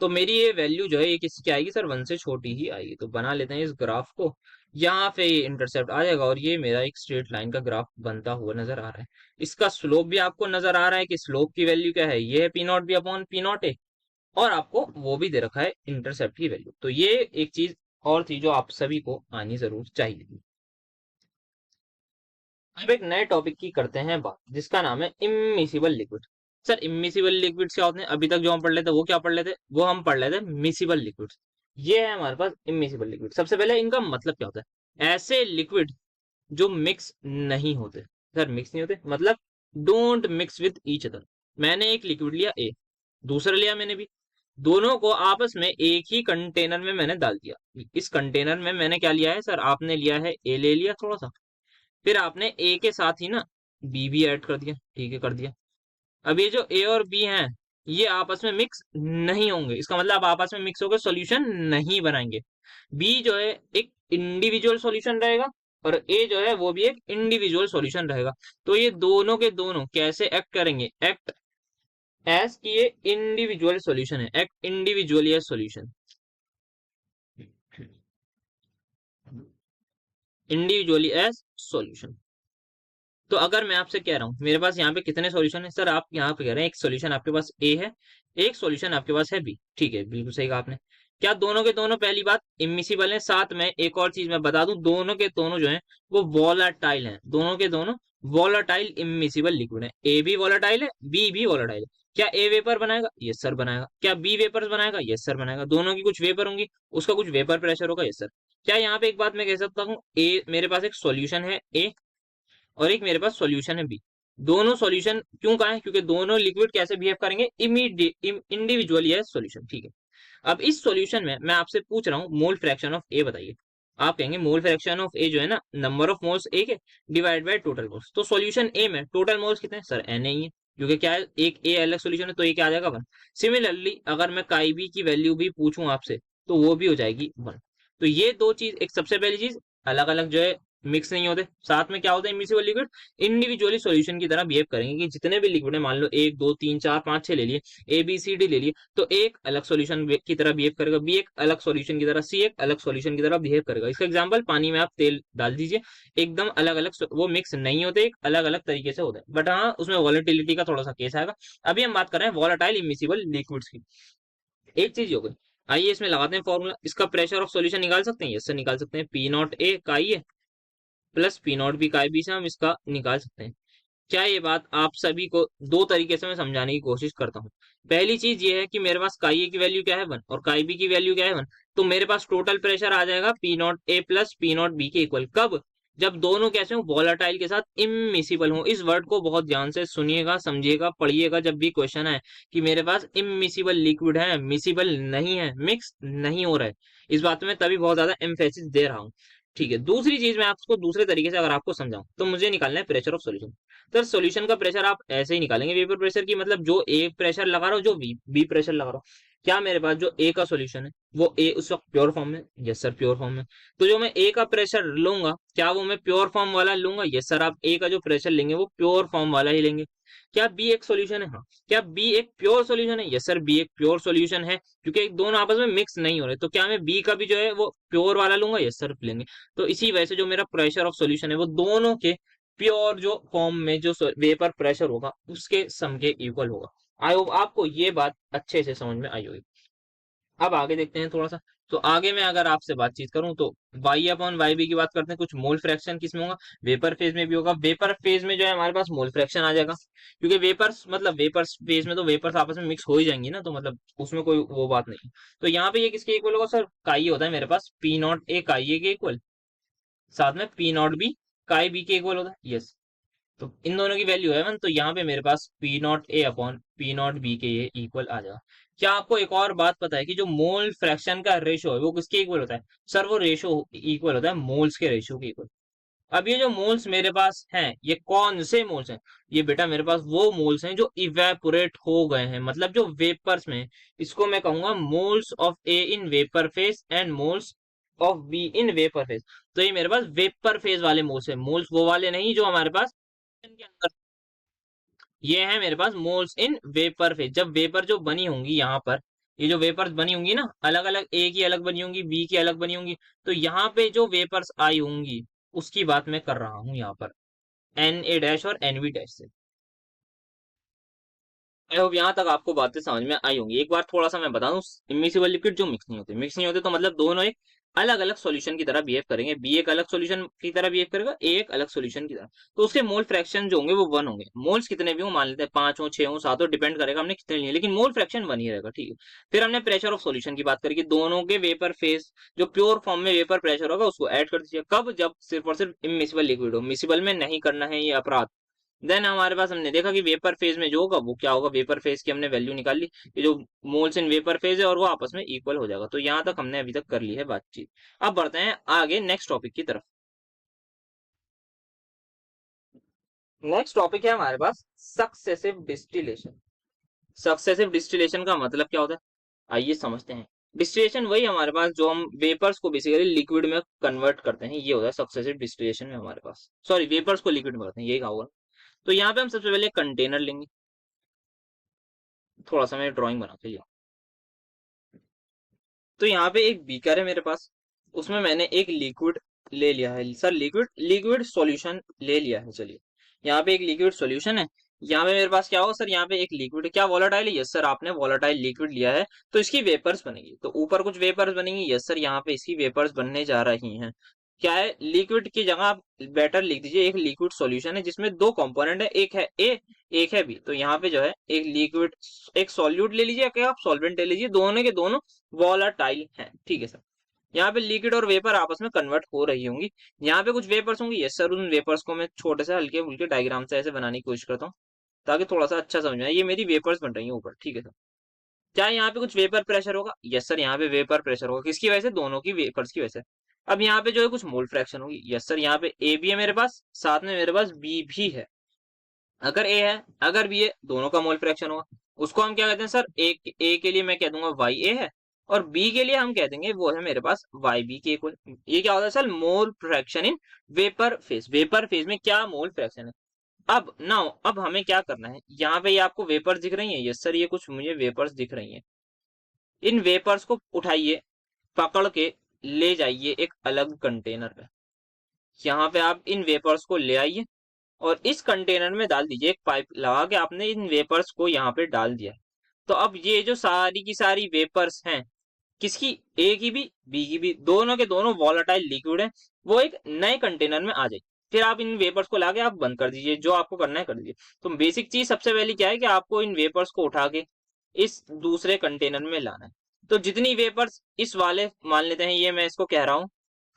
तो मेरी ये वैल्यू जो है ये किसकी आएगी सर, 1 से छोटी ही आएगी। तो बना लेते हैं इस ग्राफ को, यहाँ पे ये इंटरसेप्ट आ जाएगा और ये मेरा एक स्ट्रेट लाइन का ग्राफ बनता हुआ नजर आ रहा है। इसका स्लोप भी आपको नजर आ रहा है कि स्लोप की वैल्यू क्या है, ये है P naught B upon P naught ए, और आपको वो भी दे रखा है इंटरसेप्ट की वैल्यू। तो ये एक चीज और थी जो आप सभी को आनी जरूर चाहिए। अब एक नए टॉपिक की करते हैं बात, जिसका नाम है immiscible liquid. Sir immiscible liquids क्या होते हैं, अभी तक जो हम पढ़ लेते वो क्या पढ़ लेते, वो हम पढ़ लेते मिसिबल लिक्विड्स। ये है हमारे पास इमिसिबल लिक्विड। सबसे पहले इनका मतलब क्या होता है, ऐसे लिक्विड जो मिक्स नहीं होते। सर मिक्स नहीं होते मतलब don't mix with each other. मैंने एक लिक्विड लिया ए, दूसरा लिया मैंने भी, दोनों को आपस में एक ही कंटेनर में मैंने डाल दिया। इस कंटेनर में मैंने क्या लिया है सर, आपने लिया है ए, ले लिया थोड़ा सा, फिर आपने ए के साथ ही ना बी भी ऐड कर दिया, ठीक है कर दिया। अब ये जो ए और बी हैं ये आपस में मिक्स नहीं होंगे, इसका मतलब आपस में मिक्स होकर सॉल्यूशन नहीं बनाएंगे। बी जो है एक इंडिविजुअल सॉल्यूशन रहेगा और ए जो है वो भी एक इंडिविजुअल सॉल्यूशन रहेगा। तो ये दोनों के दोनों कैसे एक्ट करेंगे, एक्ट एज कि ये इंडिविजुअल सॉल्यूशन है, act individually as solution, individually as solution. तो अगर मैं आपसे कह रहा हूं मेरे पास यहाँ पे कितने सॉल्यूशन है सर, आप यहाँ पे कह रहे हैं एक सॉल्यूशन आपके पास ए है, एक सॉल्यूशन आपके पास है बी, ठीक है बिल्कुल सही कहा आपने। क्या दोनों के दोनों, पहली बात इमिसिबल है, साथ में एक और चीज मैं बता दूं, दोनों के दोनों जो है वो वॉलाटाइल हैं, दोनों के दोनों वॉलाटाइल इमिसिबल लिक्विड है। ए भी वॉलाटाइल है, बी भी वॉलाटाइल है। क्या ए वेपर बनाएगा, यस सर बनाएगा। क्या बी वेपर्स बनाएगा, यस सर बनाएगा। दोनों की कुछ वेपर होंगी, उसका कुछ वेपर प्रेशर होगा, यस सर। क्या यहाँ पे एक बात मैं कह सकता हूँ, ए मेरे पास एक सॉल्यूशन है ए, और एक मेरे पास सॉल्यूशन है बी। दोनों सॉल्यूशन क्यों कहा है, क्योंकि दोनों लिक्विड कैसे बिहेव करेंगे, इंडिविजुअली है सॉल्यूशन, ठीक है। अब इस सॉल्यूशन में मैं आपसे पूछ रहा हूँ मोल फ्रैक्शन ऑफ ए बताइए। आप कहेंगे मोल फ्रैक्शन ऑफ ए जो है ना, नंबर ऑफ मोल्स ए के डिवाइड बाय टोटल मोल्स। तो सॉल्यूशन ए में टोटल मोल्स कितने हैं सर, एन ही है, क्योंकि क्या है एक ए अलग सॉल्यूशन है तो ये क्या आ जाएगा 1। सिमिलरली अगर मैं काई बी की वैल्यू भी पूछूं आपसे तो वो भी हो जाएगी 1। तो ये दो चीज, एक सबसे पहली चीज अलग अलग जो है मिक्स नहीं होते, साथ में क्या होता है इमिसिबल लिक्विड इंडिविजुअली सॉल्यूशन की तरह बिहेव करेंगे, कि जितने भी लिक्विड है मान लो 1 2 3 4 5 6 ले लिए, ए बी सी डी ले लिए, तो एक अलग सॉल्यूशन की तरह बिहेव करेगा, बी एक अलग सॉल्यूशन की तरह, सी एक अलग सॉल्यूशन की तरह बिहेव करेगा। इसका एग्जांपल पानी में आप तेल डाल दीजिए, एकदम अलग अलग वो मिक्स नहीं होते, एक अलग अलग तरीके से होते हैं, बट हाँ उसमें वॉलेटिलिटी का थोड़ा सा केस आएगा। अभी हम बात कर रहे हैं वॉलेटाइल इमिसिबल लिक्विड्स की। एक चीज हो गई, आइए इसमें लगाते हैं फॉर्मूला। इसका प्रेशर ऑफ सॉल्यूशन निकाल सकते हैं, यस सर निकाल सकते हैं, पी नॉट ए का आई है प्लस पी नॉट बी का आई बी से हम इसका निकाल सकते हैं। क्या ये बात आप सभी को दो तरीके से मैं समझाने की कोशिश करता हूँ। पहली चीज ये है कि मेरे पास काई ए की वैल्यू क्या है 1 और काई बी की वैल्यू क्या है 1, तो मेरे पास टोटल प्रेशर आ जाएगा पी नॉट ए प्लस पी नॉट बी के इक्वल। कब, जब दोनों कैसे हो, वॉलाटाइल के साथ इमिसिबल हो। इस वर्ड को बहुत ध्यान से सुनिएगा, समझिएगा, पढ़िएगा, जब भी क्वेश्चन है कि मेरे पास इमिसिबल लिक्विड है, मिसिबल नहीं है, मिक्स नहीं हो रहा है, इस बात में तभी बहुत ज्यादा एम्फेसिस दे रहा हूँ, ठीक है। दूसरी चीज मैं आपको दूसरे तरीके से अगर आपको समझाऊं तो मुझे निकालना है प्रेशर ऑफ सॉल्यूशन। तो सॉल्यूशन का प्रेशर आप ऐसे ही निकालेंगे वेपर प्रेशर की, मतलब जो ए प्रेशर लगा रहा हो, जो बी प्रेशर लगा रहा हो। क्या मेरे पास जो ए का सॉल्यूशन है वो ए उस वक्त प्योर फॉर्म में, यस सर प्योर फॉर्म में, तो जो मैं ए का प्रेशर लूंगा क्या वो मैं प्योर फॉर्म वाला लूंगा, यस सर आप ए का जो प्रेशर लेंगे वो प्योर फॉर्म वाला ही लेंगे। क्या बी एक सॉल्यूशन है, हाँ। क्या बी एक प्योर सॉल्यूशन है, यस सर बी एक प्योर सॉल्यूशन है, क्योंकि दोनों आपस में मिक्स नहीं हो रहे, तो क्या मैं बी का भी जो है वो प्योर वाला लूंगा, यस सर लेंगे। तो इसी वजह से जो मेरा प्रेशर ऑफ सॉल्यूशन है वो दोनों के प्योर जो फॉर्म में जो वेपर प्रेशर होगा उसके सम के इक्वल होगा। आई होप आपको ये बात अच्छे से समझ में आई होगी। अब आगे देखते हैं थोड़ा सा। तो आगे मैं अगर आपसे बातचीत करूं तो वाई अपॉन वाई बी की बात करते हैं। कुछ मोल फ्रैक्शन किसमें होगा, वेपर फेज में भी होगा। वेपर फेज में जो है हमारे पास मोल फ्रैक्शन आ जाएगा, क्योंकि वेपर्स मतलब वेपर्स फेज में तो वेपर्स आपस में मिक्स हो ही जाएंगी ना, तो मतलब उसमें कोई वो बात नहीं। तो यहाँ पे ये किसके इक्वल होगा सर, काई होता है मेरे पास पी नॉट ए काई ए के इक्वल, साथ में पी नॉट बी काई बी के इक्वल होता है, यस। तो इन दोनों की वैल्यू है 1, तो यहाँ पे मेरे पास P naught A upon P naught B के ये इक्वल आ जाएगा। क्या आपको एक और बात पता है कि जो मोल फ्रैक्शन का रेशो है वो किसके इक्वल होता है सर, वो रेशो इक्वल होता है मोल्स के रेशो के इक्वल। अब ये जो मोल्स मेरे पास हैं ये कौन से मोल्स हैं, ये बेटा मेरे पास वो मोल्स हैं जो इवेपोरेट हो गए हैं, मतलब जो वेपर्स में। इसको मैं कहूंगा moles of A in vapour phase and moles of be in vapour phase. तो ये मेरे पास वेपर फेज वाले मोल्स है, मोल्स वो वाले नहीं जो हमारे पास के अंदर। ये है मेरे पास मोल्स इन वेपर फेज, जब वेपर जो बनी होंगी यहाँ पर ये जो वेपर्स बनी होंगी ना, अलग अलग, ए की अलग बनी होंगी, बी की अलग बनी होंगी, तो यहाँ पे जो वेपर्स आई होंगी उसकी बात मैं कर रहा हूँ यहाँ पर, एन ए डैश और एन बी डैश से। आई होप यहाँ तक आपको बातें समझ में आई होंगी। एक बार थोड़ा सा मैं बता दूं, इमिसिबल लिक्विड जो मिक्स नहीं होते, मिक्स नहीं होते तो मतलब दोनों एक अलग अलग सॉल्यूशन की तरह बिहेव करेंगे। बी एक अलग सॉल्यूशन की तरह बिहेव करेगा, ए एक अलग सॉल्यूशन की तरह। तो उसके मोल फ्रैक्शन जो होंगे वो वन होंगे। मोल्स कितने भी हो, मान लेते हैं 5 हो, 6 हो, 7 हो, डिपेंड करेगा हमने कितने लिए, लेकिन मोल फ्रैक्शन वन ही रहेगा, ठीक है। फिर हमने प्रेशर ऑफ सॉल्यूशन की बात करी कि दोनों के वेपर फेज जो प्योर फॉर्म में वेपर प्रेशर होगा उसको ऐड कर दीजिए। कब? जब सिर्फ और सिर्फ इमिसिबल लिक्विड हो, मिसिबल में नहीं करना है ये अपराध। देन हमारे पास हमने देखा कि वेपर फेज में जो होगा वो क्या होगा, वेपर फेज की हमने वैल्यू निकाल ली, ये जो मोल्स इन वेपर फेज है और वो आपस में इक्वल हो जाएगा। तो यहाँ तक हमने अभी तक कर ली है बातचीत। अब बढ़ते हैं आगे नेक्स्ट टॉपिक की तरफ। नेक्स्ट टॉपिक है हमारे पास सक्सेसिव डिस्टिलेशन। सक्सेसिव डिस्टिलेशन का मतलब क्या होता है, आइए समझते हैं। डिस्टिलेशन वही हमारे पास जो हम वेपर्स को बेसिकली लिक्विड में कन्वर्ट करते हैं, ये होता है सक्सेसिव डिस्टिलेशन में हमारे पास। सॉरी, वेपर्स को लिक्विड में करते हैं, यही कहा होगा। तो यहाँ पे हम सबसे पहले कंटेनर लेंगे। थोड़ा सा मैं ड्राइंग बना के लिया। तो यहाँ पे एक बीकर है मेरे पास, उसमें मैंने एक लिक्विड ले लिया है। सर लिक्विड लिक्विड सॉल्यूशन ले लिया है, चलिए। यहाँ पे एक लिक्विड सॉल्यूशन है। यहाँ पे मेरे पास क्या होगा सर, यहाँ पे एक लिक्विड, क्या वॉलेटाइल है? यस सर, आपने वॉलेटाइल लिक्विड लिया है तो इसकी वेपर्स बनेगी। तो ऊपर कुछ वेपर्स बनेंगी, यस सर, यहाँ पे इसकी वेपर्स बनने जा रही हैं। क्या है? लिक्विड की जगह आप बेटर लिख दीजिए, एक लिक्विड सॉल्यूशन है जिसमें दो कंपोनेंट है, एक है ए, एक है बी। तो यहाँ पे जो है एक लिक्विड, एक सॉल्यूट ले लीजिए, क्या आप सॉल्वेंट ले लीजिए, दोनों के दोनों वॉलेटाइल है, ठीक है सर। यहाँ पे लिक्विड और वेपर आपस में कन्वर्ट हो रही होंगी। यहाँ पे कुछ वेपर्स होंगी, यस सर, उन वेपर्स को मैं छोटे से हल्के फुल्के डायग्राम से ऐसे बनाने की कोशिश करता हूँ ताकि थोड़ा सा अच्छा समझ में आए। ये मेरी वेपर्स बन रही है ऊपर, ठीक है सर। क्या यहाँ पे कुछ वेपर प्रेशर होगा? यस सर, यहाँ पे वेपर प्रेशर होगा, किसकी वजह से? दोनों की वेपर्स की वजह से। अब यहाँ पे जो है कुछ मोल फ्रैक्शन होगी, यस सर, यहाँ पे ए भी है मेरे पास, साथ में मेरे पास बी भी है। अगर ए है, अगर बी है, दोनों का मोल फ्रैक्शन होगा। उसको हम क्या कहते हैं सर, ए के लिए मैं कह दूंगा वाई ए है, और बी के लिए हम कह देंगे वो है मेरे पास वाई बी के इक्वल। ये क्या होता है sir? Mole fraction in vapour phase. Vapour phase में क्या मोल फ्रैक्शन है। अब नाउ, अब हमें क्या करना है, यहाँ पे ये आपको वेपर्स दिख रही हैं, यस सर, ये कुछ मुझे वेपर्स दिख रही हैं। इन वेपर्स को उठाइए, पकड़ के ले जाइए एक अलग कंटेनर में। यहाँ पे आप इन वेपर्स को ले आइए और इस कंटेनर में डाल दीजिए। एक पाइप लगा के आपने इन वेपर्स को यहाँ पे डाल दिया। तो अब ये जो सारी की सारी वेपर्स हैं, किसकी? ए की भी, बी की भी, दोनों के दोनों वॉलेटाइल लिक्विड है, वो एक नए कंटेनर में आ जाए। फिर आप इन वेपर्स को लाके आप बंद कर दीजिए, जो आपको करना है कर दीजिए। तो बेसिक चीज सबसे पहले क्या है कि आपको इन वेपर्स को उठा के इस दूसरे कंटेनर में लाना है। तो जितनी वेपर्स इस वाले, मान लेते हैं ये मैं इसको कह रहा हूँ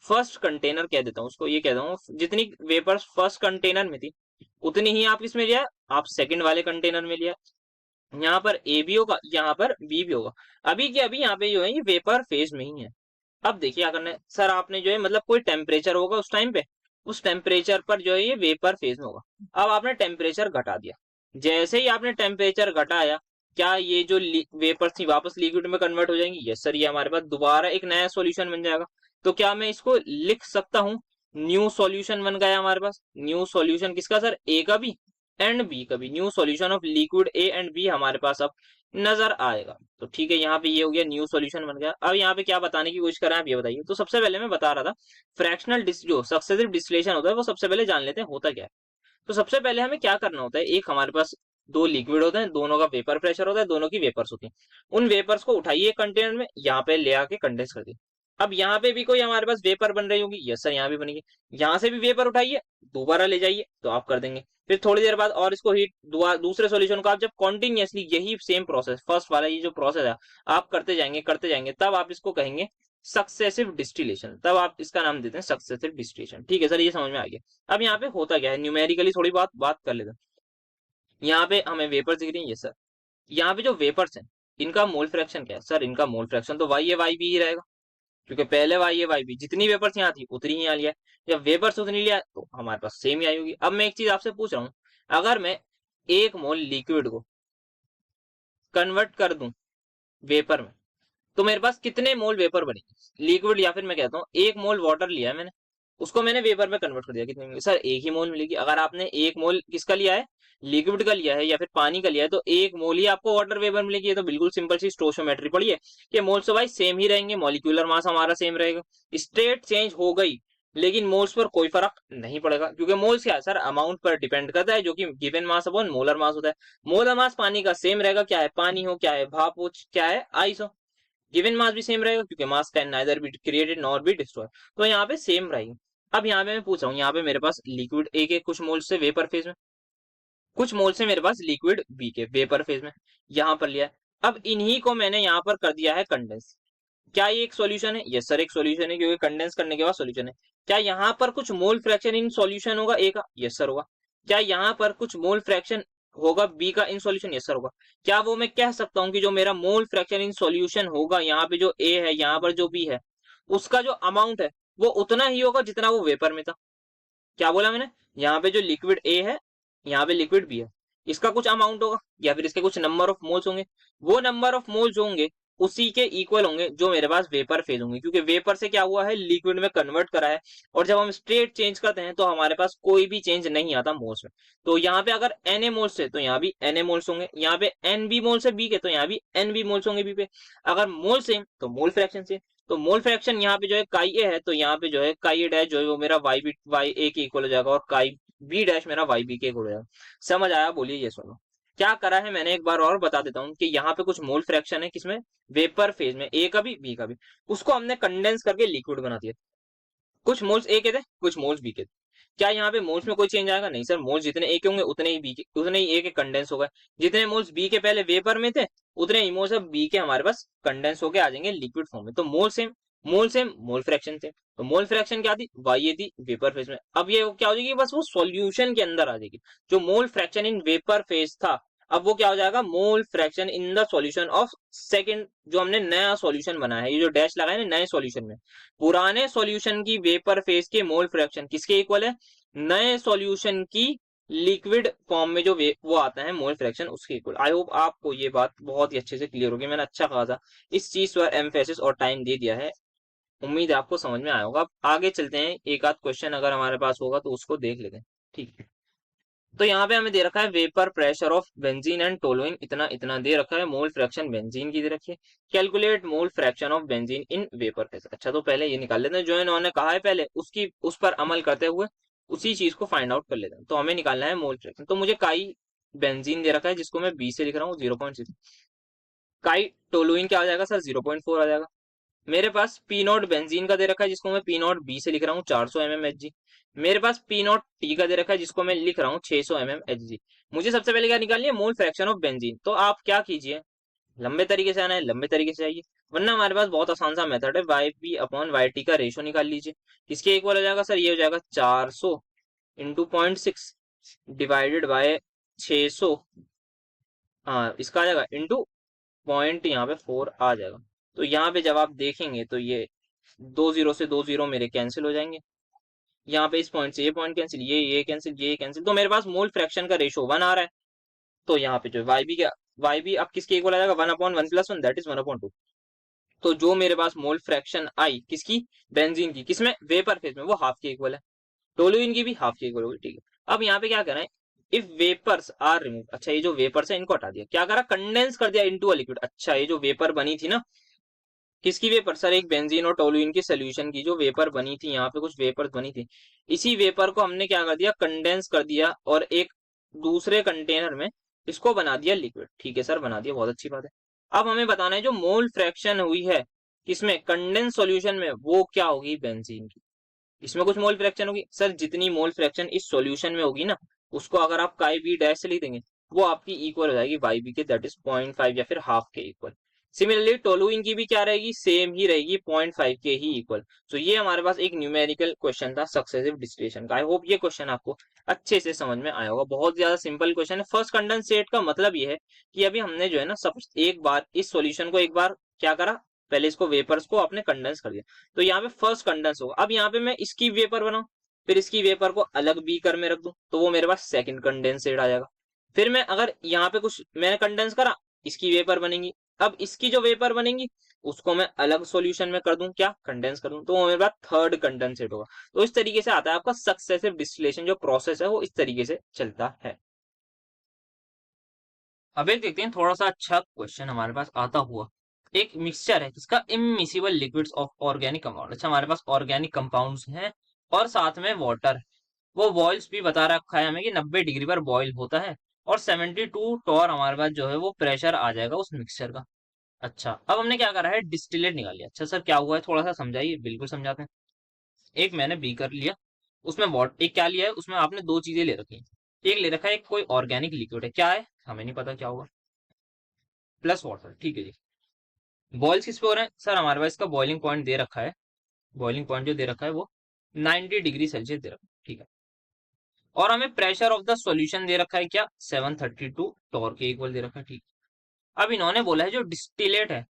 फर्स्ट कंटेनर कह देता हूँ उसको, ये कह दूँ जितनी वेपर्स फर्स्ट कंटेनर में थी उतनी ही आप किसमें लिया, आप सेकंड वाले कंटेनर में लिया। यहाँ पर ए भी होगा, यहाँ पर बी भी होगा। अभी के अभी यहाँ पे जो है ये वेपर फेज में ही है। अब देखिए क्या करना है सर, आपने जो है मतलब कोई टेम्परेचर होगा उस टाइम पे, उस टेम्परेचर पर जो है ये वेपर फेज में होगा। अब आपने टेम्परेचर घटा दिया, जैसे ही आपने टेम्परेचर घटाया, क्या ये जो वेपर थी वापस लिक्विड में कन्वर्ट हो जाएंगी? यस सर, ये हमारे पास दोबारा एक नया सॉल्यूशन बन जाएगा। तो क्या मैं इसको लिख सकता हूँ, न्यू सॉल्यूशन बन गया हमारे पास। न्यू सॉल्यूशन किसका सर? ए का भी एंड बी का भी। New solution of liquid A and B हमारे पास अब नजर आएगा। तो ठीक है, यहाँ पे ये हो गया, न्यू सॉल्यूशन बन गया। अब यहाँ पे क्या बताने की कोशिश कर रहे हैं आप ये बताइए। तो सबसे पहले मैं बता रहा था फ्रैक्शनल जो सक्सेसिव डिस्टिलेशन होता है वो सबसे पहले जान लेते हैं होता क्या है। तो सबसे पहले हमें क्या करना होता है, एक हमारे पास दो लिक्विड होते हैं, दोनों का वेपर प्रेशर होता है, दोनों की वेपर्स होती हैं। उन वेपर्स को उठाइए कंटेनर में, यहाँ पे ले आके कंडेंस कर दिए। अब यहाँ पे भी कोई हमारे पास वेपर बन रही होगी, यस सर, यहाँ भी बनेगी। यहाँ से भी वेपर उठाइए, दोबारा ले जाइए, तो आप कर देंगे। फिर थोड़ी देर बाद और इसको हीट, दूसरे सॉल्यूशन को आप जब कॉन्टिन्यूसली यही सेम प्रोसेस, फर्स्ट वाला ये जो प्रोसेस है आप करते जाएंगे, तब आप इसको कहेंगे सक्सेसिव डिस्टिलेशन। तब आप इसका नाम देते हैं सक्सेसिव डिस्टिलेशन। ठीक है सर, ये समझ में आ गया। अब यहाँ पे होता क्या है, न्यूमेरिकली थोड़ी बात बात कर लेते हैं। यहाँ पे हमें वेपर्स दिख रही है, ये सर। यहाँ पे जो वेपर्स हैं इनका मोल फ्रैक्शन क्या है सर? इनका मोल फ्रैक्शन तो वाई ए वाई बी ही रहेगा, क्योंकि पहले वाई ए वाई बी जितनी वेपर्स यहाँ थी उतनी ही यहाँ लिया है। जब वेपर्स उतनी लिया तो हमारे पास सेम ही आई होगी। अब मैं एक चीज आपसे पूछ रहा हूँ, अगर मैं एक मोल लिक्विड को कन्वर्ट कर दूं वेपर में, तो मेरे पास कितने मोल वेपर बनेंगे लिक्विड? या फिर मैं कहता हूँ एक मोल वाटर लिया है मैंने, उसको मैंने वेपर में कन्वर्ट कर दिया, कितनी मिलेगी सर? 1 ही मोल मिलेगी। अगर आपने 1 मोल किसका लिया है, लिक्विड का लिया है या फिर पानी का लिया है, तो 1 मोल ही आपको वाटर वेपर मिलेगी। ये तो बिल्कुल सिंपल सी स्टोइकोमेट्री पड़ी है कि मोल्स तो भाई सेम ही रहेंगे, मॉलिक्यूलर मास हमारा सेम रहेगा। स्टेट चेंज हो गई लेकिन मोल्स पर कोई फर्क नहीं पड़ेगा, क्योंकि मोल्स क्या है सर, अमाउंट पर डिपेंड करता है, जो कि given mass upon molar mass होता है। मोलर मास पानी का सेम रहेगा, क्या है, पानी हो, क्या है, भाप हो, क्या है, आइस हो। गिवन मास भी सेम रहेगा, क्योंकि मास can neither be created nor be destroy, तो यहाँ पे सेम रहेगी। अब यहाँ पे मैं पूछ रहा हूँ, यहाँ पे मेरे पास लिक्विड ए के कुछ मोल्स से वेपर फेज में, कुछ मोल से मेरे पास लिक्विड बी के वेपर फेज में, यहाँ पर लिया है। अब इन्हीं को मैंने यहाँ पर कर दिया है कंडेंस। क्या ये एक सॉल्यूशन है? यस सर, एक सॉल्यूशन है, क्योंकि कंडेंस करने के बाद सॉल्यूशन है। क्या यहाँ पर कुछ मोल फ्रैक्शन इन सॉल्यूशन होगा ए का? यस सर होगा। क्या यहाँ पर कुछ मोल फ्रैक्शन होगा बी का इन सॉल्यूशन? यस सर होगा। क्या वो मैं कह सकता हूँ कि जो मेरा मोल फ्रैक्शन इन सॉल्यूशन होगा, यहाँ पे जो ए है, यहाँ पर जो बी है, उसका जो अमाउंट है वो उतना ही होगा जितना वो वेपर में था? क्या बोला मैंने? यहाँ पे जो लिक्विड ए है, यहाँ पे लिक्विड बी है, इसका कुछ अमाउंट होगा या फिर इसके कुछ नंबर ऑफ मोल्स होंगे। वो नंबर ऑफ मोल्स होंगे उसी के इक्वल होंगे जो मेरे पास वेपर फेज होंगे, क्योंकि वेपर से क्या हुआ है, लिक्विड में कन्वर्ट करा है। और जब हम स्टेट चेंज करते हैं तो हमारे पास कोई भी चेंज नहीं आता मोल्स में। तो यहाँ पे अगर Na मोल्स है तो यहाँ भी Na मोल्स होंगे, यहाँ पे Nb मोल्स है बी के तो यहाँ भी Nb मोल्स होंगे बी पे। अगर मोल सेम तो मोल फ्रैक्शन सेम। तो मोल फ्रैक्शन यहाँ पे जो है काई ए है, तो यहाँ पे जो है काई ए डैश जो है वो मेरा वाई बी वाई ए के इक्वल हो जाएगा, और काई बी डैश मेरा वाई बी के इक्वल हो जाएगा। समझ आया? बोलिए ये सुनो। क्या करा है मैंने, एक बार और बता देता हूँ कि यहाँ पे कुछ मोल फ्रैक्शन है, किसमें, वेपर फेज में, ए का भी बी का भी, उसको हमने कंडेंस करके लिक्विड बना दिया। कुछ मोल्स ए के थे, कुछ मोल्स बी के थे। क्या यहाँ पे मोल्स में कोई चेंज आएगा? नहीं सर, मोल्स जितने ए के होंगे उतने ही बी के, उतने ही ए के कंडेंस हो गए। जितने मोल्स बी के पहले वेपर में थे उतने ही मोल्स अब बी के हमारे पास कंडेंस होके आ जाएंगे लिक्विड फॉर्म में। तो mole same, mole same, mole fraction same. तो मोल फ्रैक्शन क्या थी, वाई ए थी वेपर फेज में। अब ये क्या हो जाएगी, बस वो सॉल्यूशन के अंदर आ जाएगी। जो मोल फ्रैक्शन इन वेपर फेज था, अब वो क्या हो जाएगा, मोल fraction in the solution of second, जो हमने नया सॉल्यूशन बनाया है, ये जो डैश लगाया है ना नए सॉल्यूशन में, पुराने सॉल्यूशन की वेपर फेज के मोल फ्रैक्शन किसके इक्वल है, नए सॉल्यूशन की लिक्विड फॉर्म में जो वो आता है मोल फ्रैक्शन उसके इक्वल। आई होप आपको ये बात बहुत ही अच्छे से क्लियर होगी, मैंने अच्छा खासा इस चीज पर एम्फेसिस और टाइम दे दिया है। उम्मीद है आपको समझ में आया होगा। अब आगे चलते हैं, एक आध क्वेश्चन अगर हमारे पास होगा तो उसको देख लेते हैं। ठीक है, तो यहाँ पे हमें दे रखा है vapour pressure of benzene and toluene, इतना इतना दे रखा है, मोल फ्रैक्शन बेंजीन की दे रखी है। Calculate mole fraction of benzene in vapour phase. अच्छा, तो पहले ये निकाल लेते हैं जो इन्होंने कहा है, पहले उसकी उस पर अमल करते हुए उसी चीज को फाइंड आउट कर लेते हैं। तो हमें निकालना है मोल फ्रैक्शन। तो मुझे काई बेंजीन दे रखा है जिसको मैं बी से लिख रहा हूँ 0.6। काई टोलुइन क्या आ जाएगा सर, 0.4 आ जाएगा। मेरे पास पी नॉट बेंजीन का दे रखा है जिसको मैं पी नॉट बी से लिख रहा हूँ 400 एम एम एच जी। मेरे पास पी नॉट टी का दे रखा है जिसको मैं लिख रहा हूँ 600 एम एम एच जी। मुझे सबसे पहले क्या निकालनी है, मोल फ्रैक्शन ऑफ बेंजीन। तो आप क्या कीजिए, लंबे तरीके से आना है, लंबे तरीके से आइए, वरना हमारे पास बहुत आसान सा मेथड है, Y P upon Y T का रेशो निकाल लीजिए। किसके इक्वल हो जाएगा सर, ये हो जाएगा 400 इंटू 0.6 डिवाइडेड बाय 600, हाँ इसका आ जाएगा इंटू पॉइंट यहाँ पे 4 आ जाएगा। तो यहाँ पे जब आप देखेंगे तो ये 2 जीरो से 2 जीरो मेरे कैंसिल हो जाएंगे। यहाँ पे इस पॉइंट से ये पॉइंट कैंसिल, ये कैंसिल, ये कैंसिल, तो मेरे पास मोल फ्रैक्शन का रेशो 1 आ रहा है। तो यहाँ पे जो वाई बी क्या, वाई बी अब किसके इक्वल आ जाएगा, 1/1 + 1 दैट इज 1/2। तो जो मेरे पास मोल फ्रैक्शन आई किसकी, बेंजीन की, किसमें, वेपर फेज में, वो हाफ के इक्वल है। टोलुइन की भी हाफ के इक्वल होगी। ठीक है, अब यहाँ पे क्या करें, इफ वेपर्स आर रिमूव। अच्छा, ये जो वेपर्स है इनको हटा दिया, क्या करा, कंडेंस कर दिया इनटू अ लिक्विड। अच्छा, ये जो वेपर बनी थी ना, किसकी वेपर सर, एक बेंजीन और टोलुइन की सोल्यूशन की जो वेपर बनी थी, यहाँ पे कुछ वेपर बनी थी, इसी वेपर को हमने क्या कर दिया, कंडेंस कर दिया और एक दूसरे कंटेनर में इसको बना दिया लिक्विड। ठीक है सर, बना दिया, बहुत अच्छी बात है। अब हमें बताना है जो मोल फ्रैक्शन हुई है किसमें, कंडेंस सॉल्यूशन में, वो क्या होगी, बेंजीन की। इसमें कुछ मोल फ्रैक्शन होगी सर, जितनी मोल फ्रैक्शन इस सॉल्यूशन में होगी ना, उसको अगर आप काई बी डैश से लिख देंगे, वो आपकी इक्वल हो जाएगी वाई बी के, दैट इज 0.5 या फिर हाफ के इक्वल। सिमिलरली टोलुइन की भी क्या रहेगी, सेम ही रहेगी, 0.5 के ही इक्वल। तो ये हमारे पास एक न्यूमेरिकल क्वेश्चन था सक्सेसिव डिस्टिलेशन का। आई होप ये क्वेश्चन आपको अच्छे से समझ में आया होगा, बहुत ज्यादा सिंपल क्वेश्चन है। फर्स्ट कंडेंसेट का मतलब ये है कि अभी हमने जो है ना, सब एक बार इस सॉल्यूशन को एक बार क्या करा, पहले इसको वेपर्स को आपने कंडेंस कर दिया, तो यहाँ पे फर्स्ट कंडेंस होगा। अब यहाँ पे मैं इसकी वेपर बनाऊं, फिर इसकी वेपर को अलग बीकर में रख दूं, तो वो मेरे पास सेकंड कंडेंसेट आ जाएगा। फिर मैं अगर यहाँ पे कुछ मैंने कंडेंस करा, इसकी वेपर बनेगी, अब इसकी जो वेपर बनेंगी उसको मैं अलग सॉल्यूशन में कर दूं, क्या कंडेंस कर दूं, तो वो मेरे पास थर्ड कंडेंसेट होगा। तो इस तरीके से आता है आपका सक्सेसिव डिस्टिलेशन, जो प्रोसेस है वो इस तरीके से चलता है। अब एक देखते हैं थोड़ा सा अच्छा क्वेश्चन हमारे पास आता हुआ। एक मिक्सचर है जिसका immiscible liquids of organic compound, अच्छा हमारे पास ऑर्गेनिक कंपाउंड्स हैं और साथ में वाटर। वो बॉइल्स भी बता रखा है हमें कि 90 डिग्री पर बॉईल होता है और 72 टॉर हमारे पास जो है वो प्रेशर आ जाएगा उस मिक्सचर का। अच्छा अब हमने क्या करा है, डिस्टिलेट निकाल लिया। अच्छा सर क्या हुआ है, थोड़ा सा समझाइए। बिल्कुल समझाते हैं। एक मैंने बीकर लिया, उसमें वाटर, एक क्या लिया है उसमें आपने दो चीजें ले रखी हैं। एक ले रखा है एक कोई ऑर्गेनिक लिक्विड है, क्या है हमें नहीं पता क्या होगा, प्लस वाटर, ठीक है जी। बॉइल्स किस पे हो रहे हैं सर, हमारे पास इसका बॉइलिंग पॉइंट दे रखा है। बॉइलिंग पॉइंट जो दे रखा है वो 90 डिग्री सेल्सियस दे रखा है, ठीक है। और हमें प्रेशर ऑफ द सॉल्यूशन दे रखा है क्या, 732 टॉर के इक्वल दे रखा है, ठीक। अब इन्होंने बोला है जो डिस्टिलेट है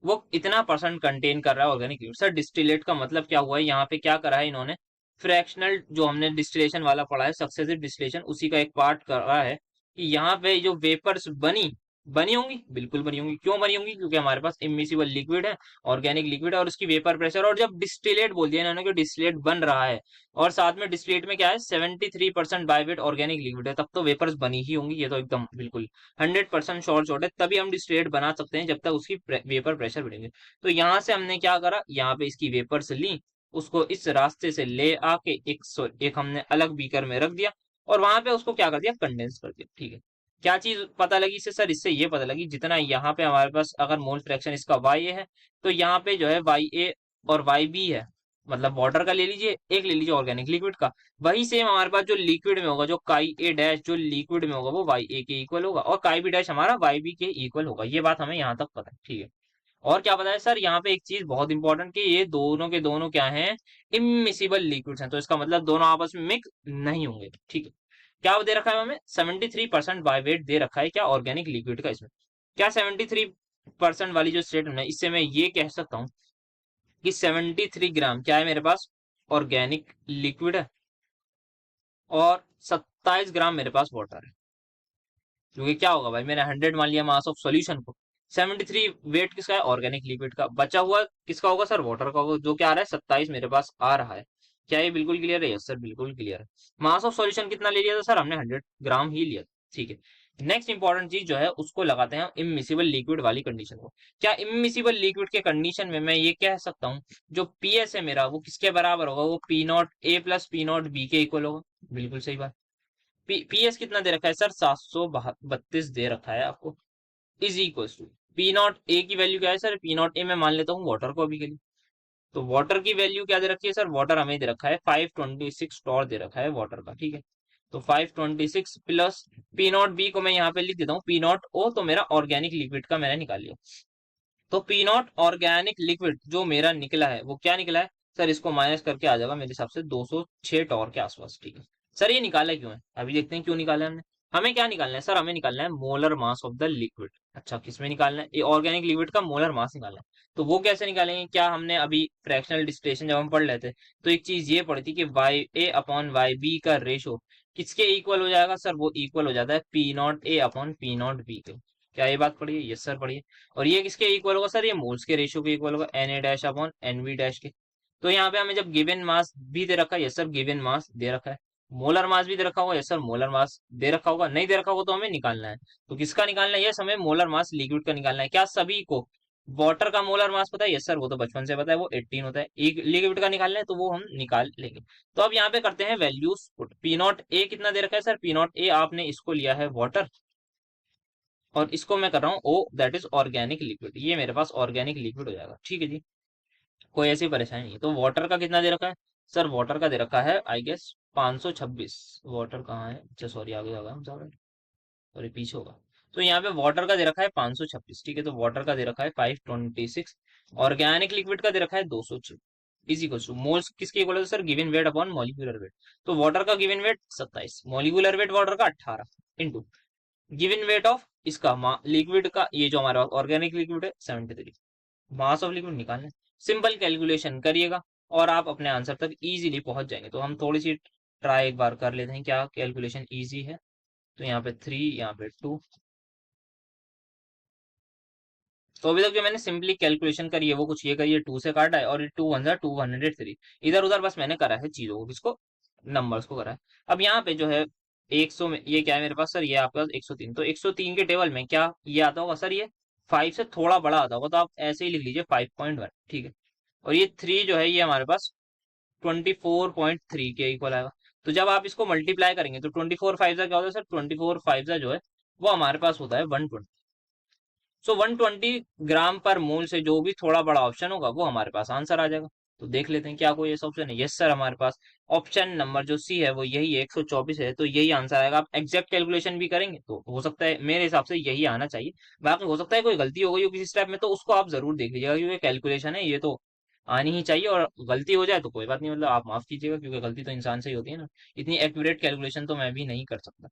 वो इतना परसेंट कंटेन कर रहा है ऑर्गेनिक लिक्विड। सर डिस्टिलेट का मतलब क्या हुआ है, यहाँ पे क्या करा है इन्होंने, फ्रैक्शनल जो हमने डिस्टिलेशन वाला पढ़ा है, सक्सेसिव डिस्टिलेशन, उसी का एक पार्ट कर रहा है कि यहाँ पे जो वेपर्स बनी बनी होंगी, बिल्कुल बनी होंगी। क्यों बनी होंगी, क्योंकि हमारे पास इमिसिबल लिक्विड है, ऑर्गेनिक लिक्विड है, और उसकी वेपर प्रेशर, और जब डिस्टिलेट बोल दिया इन्होंने कि डिस्टिलेट बन रहा है, और साथ में डिस्टिलेट में क्या है 73% बाय वेट ऑर्गेनिक लिक्विड है, तब तो वेपर्स बनी ही होंगी। ये तो एकदम बिल्कुल 100% शॉर्ट है, तभी हम डिस्टिलेट बना सकते हैं जब तक उसकी वेपर प्रेशर बढ़ेंगे। तो यहाँ से हमने क्या करा, यहाँ पे इसकी वेपर्स ली, उसको इस रास्ते से ले आके एक हमने अलग बीकर में रख दिया, और वहां पे उसको क्या कर दिया, कंडेंस कर दिया, ठीक है। क्या चीज पता लगी इससे सर, इससे ये पता लगी जितना यहाँ पे हमारे पास अगर मोल फ्रैक्शन इसका वाई ए है, तो यहाँ पे जो है वाई ए और वाई बी है, मतलब वाटर का ले लीजिए, एक ले लीजिए ऑर्गेनिक लिक्विड का। वही सेम हमारे पास जो लिक्विड में होगा, जो काई ए डैश जो लिक्विड में होगा वो वाई ए के इक्वल होगा, और काई बी डैश हमारा वाई बी के इक्वल होगा। ये बात हमें यहाँ तक पता है, ठीक है। और क्या पता है सर, यहाँ पे एक चीज बहुत इंपॉर्टेंट कि ये दोनों के दोनों क्या हैं, इमिसिबल लिक्विड्स हैं, तो इसका मतलब दोनों आपस में मिक्स नहीं होंगे, ठीक है। क्या दे रखा है हमें, 73% बाय वेट दे रखा है क्या, ऑर्गेनिक लिक्विड का। इसमें क्या 73% वाली जो स्टेटमेंट है, इससे मैं ये कह सकता हूँ कि 73 ग्राम क्या है मेरे पास, ऑर्गेनिक लिक्विड है, और 27 ग्राम मेरे पास वाटर है। क्योंकि क्या होगा भाई, मैंने 100 मान लिया मास ऑफ सॉल्यूशन को, 73 वेट किसका है, ऑर्गेनिक लिक्विड का, बचा हुआ किसका होगा सर, वाटर का होगा, जो क्या आ रहा है 27 मेरे पास आ रहा है। क्या ये बिल्कुल क्लियर है, यस सर बिल्कुल क्लियर है। मास ऑफ सॉल्यूशन कितना ले लिया था सर, हमने 100 ग्राम ही लिया, ठीक है। नेक्स्ट इंपॉर्टेंट चीज जो है उसको लगाते हैं इमिसिबल लिक्विड वाली कंडीशन को। क्या इमिसिबल लिक्विड के कंडीशन में मैं ये कह सकता हूँ, जो पीएस है मेरा वो किसके बराबर होगा, वो पी नॉट ए प्लस पी नॉट बी के इक्वल होगा। बिल्कुल सही बात। पीएस कितना दे रखा है सर, 732 दे रखा है आपको, is equal to P naught A की वैल्यू क्या है सर, पी नॉट ए में मान लेता हूँ वाटर को अभी के लिए। तो वाटर की वैल्यू क्या दे रखी है सर, वाटर हमें दे रखा है 526 टॉर दे रखा है वाटर का, ठीक है। तो 526 प्लस पी नॉट बी को मैं यहाँ पे लिख देता हूँ पी नॉट ओ, तो मेरा ऑर्गेनिक लिक्विड का मैंने निकाल लिया। तो पी नॉट ऑर्गेनिक लिक्विड जो मेरा निकला है वो क्या निकला है सर, इसको माइनस करके आ जाएगा मेरे हिसाब से 206 टॉर के आसपास, ठीक है। सर ये निकाला क्यों है, अभी देखते हैं क्यों निकाला है हमने। हमें क्या निकालना है सर, हमें निकालना है molar mass of the liquid. अच्छा किसमें निकालना है, ये ऑर्गेनिक लिक्विड का मोलर मास निकालना है। तो वो कैसे निकालेंगे, क्या हमने अभी फ्रैक्शनल डिस्टिलेशन जब हम पढ़ लेते तो एक चीज ये पढ़ी थी कि वाई ए अपॉन वाई बी का रेशो किसके इक्वल हो जाएगा सर, वो इक्वल हो जाता है P naught A upon P naught B के। क्या ये बात पढ़ी है, यस सर पढ़िए। और ये किसके इक्वल होगा सर, ये मोल्स के रेशियो के इक्वल होगा, N A dash upon N V dash के। तो यहाँ पे हमें जब गिवन मास भी दे रखा है, यस सर गिवन मास दे रखा है, मोलर मास भी दे रखा होगा, यस सर मोलर मास दे रखा होगा, नहीं दे रखा होगा तो हमें निकालना है। तो किसका निकालना है, यस हमें मोलर मास लिक्विड का निकालना है। क्या सभी को वाटर का मोलर मास पता है, यस सर वो तो बचपन से पता है, वो 18 होता है। एक लिक्विड का निकालना है तो वो हम निकाल लेंगे। तो अब यहाँ पे करते हैं वैल्यूज पुट। पी नॉट ए कितना दे रखा है सर, पी नॉट ए आपने इसको लिया है वाटर, और इसको मैं कर रहा हूँ ओ, दैट इज ऑर्गेनिक लिक्विड। ये मेरे पास ऑर्गेनिक लिक्विड हो जाएगा, ठीक है जी। कोई ऐसी परेशानी नहीं है। तो वाटर का कितना दे रखा है सर, वाटर का दे रखा है आई गेस 526। वाटर कहाँ है, अच्छा सॉरी आगे होगा, सॉरी पीछे होगा। तो यहाँ पे वाटर का दे रखा है 526, ठीक है। तो वाटर का दे रखा है 526, ऑर्गेनिक लिक्विड का दे रखा है 206, इज इक्वल टू मोल्स किसके इक्वल है sir, given weight upon molecular weight. तो वाटर का given weight 27, molecular weight water का 18 इंटू गिवन वेट ऑफ इसका लिक्विड का, ये जो हमारा ऑर्गेनिक लिक्विड है 73, मास ऑफ लिक्विड निकालना है। सिंपल कैलकुलेशन करिएगा और आप अपने आंसर तक इजीली पहुंच जाएंगे। तो हम थोड़ी सी ट्राई एक बार कर लेते हैं, क्या कैलकुलेशन इजी है। तो यहाँ पे 3, यहाँ पे 2, तो अभी तक जो मैंने सिंपली कैलकुलेशन करी है वो कुछ ये करी है, 2 से काटा है और ये 2 वन जा 2 103, इधर उधर बस मैंने करा है चीजों को, किसको, नंबर्स को करा है। अब यहाँ पे जो है 100 में ये क्या है मेरे पास सर, ये आपके पास 103, तो 103 के टेबल में क्या ये आता होगा सर, ये 5 से थोड़ा बड़ा आता होगा, तो आप ऐसे ही लिख लीजिए 5.1, ठीक है। और ये 3 जो है ये हमारे पास 24.3 के इक्वल आएगा। तो जब आप इसको मल्टीप्लाई करेंगे तो 24 5 क्या होता है सर, 24 5 जो है वो हमारे पास होता है 120। सो 120 ग्राम पर मोल से जो भी थोड़ा बड़ा ऑप्शन होगा वो हमारे पास आंसर आ जाएगा। तो देख लेते हैं क्या कोई ऐसा ऑप्शन है। यस सर, हमारे पास ऑप्शन नंबर जो सी है वो यही है, 124 है, तो यही आंसर आएगा। आप एग्जैक्ट कैलकुलेशन भी करेंगे तो हो सकता है, मेरे हिसाब से यही आना चाहिए। बाकी हो सकता है कोई गलती हो गई हो किसी स्टेप में, तो उसको आप जरूर देख लीजिएगा, क्योंकि कैलकुलेशन है ये तो आनी ही चाहिए। और गलती हो जाए तो कोई बात नहीं, मतलब आप माफ कीजिएगा, क्योंकि गलती तो इंसान से ही होती है ना। इतनी एक्यूरेट कैलकुलेशन तो मैं भी नहीं कर सकता।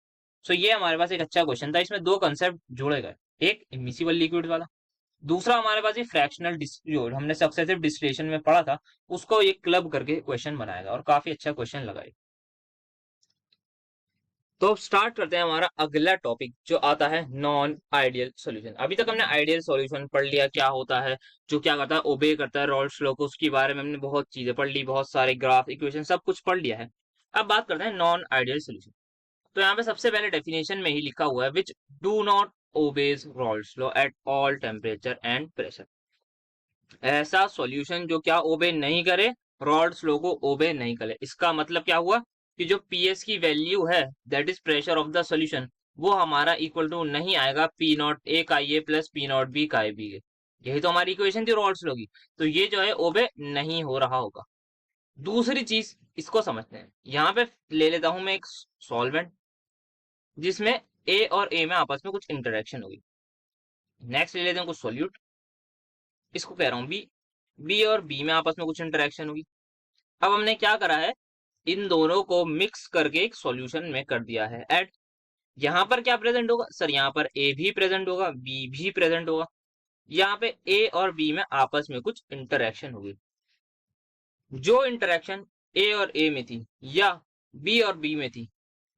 सो ये हमारे पास एक अच्छा क्वेश्चन था, इसमें दो कंसेप्ट जोड़े गए, एक इमिसिबल लिक्विड वाला, दूसरा हमारे पास ये फ्रैक्शनल जो हमने सक्सेसिव डिस्टिलेशन में पढ़ा था, उसको ये क्लब करके क्वेश्चन बनाएगा, और काफी अच्छा क्वेश्चन लगा ये। तो अब स्टार्ट करते हैं हमारा अगला टॉपिक, जो आता है नॉन आइडियल सॉल्यूशन। अभी तक हमने आइडियल सॉल्यूशन पढ़ लिया, क्या होता है, जो क्या करता है, ओबे करता है रॉल्स लॉ को, उसके बारे में हमने बहुत चीजें पढ़ ली, बहुत सारे ग्राफ इक्वेशन सब कुछ पढ़ लिया है। अब बात करते हैं नॉन आइडियल सॉल्यूशन। तो यहाँ पे सबसे पहले डेफिनेशन में ही लिखा हुआ है, which do not obeys Rawls law at all temperature and pressure. ऐसा सॉल्यूशन जो क्या ओबे नहीं करे, रॉल्स लॉ को ओबे नहीं करे। इसका मतलब क्या हुआ कि जो पीएस की वैल्यू है, that is pressure of the solution, वो हमारा इक्वल टू नहीं आएगा पी नॉट ए का ये प्लस पी नॉट बी का बी के। यही तो हमारी इक्वेशन थी रॉल्स लॉ की, तो ये जो है ओबे नहीं हो रहा होगा। दूसरी चीज इसको समझते हैं, यहाँ पे ले लेता हूं मैं एक सॉल्वेंट जिसमें ए और ए में आपस में कुछ इंटरेक्शन होगी। नेक्स्ट ले लेते हैं कुछ सोल्यूट, इसको कह रहा हूँ बी, बी और बी में आपस में कुछ इंटरेक्शन होगी। अब हमने क्या करा है, इन दोनों को मिक्स करके एक सॉल्यूशन में कर दिया है ऐड। यहाँ पर क्या प्रेजेंट होगा सर, यहाँ पर ए भी प्रेजेंट होगा, बी भी प्रेजेंट होगा। यहाँ पे ए और बी में आपस में कुछ इंटरेक्शन होगी। जो इंटरेक्शन ए और ए में थी या बी और बी में थी,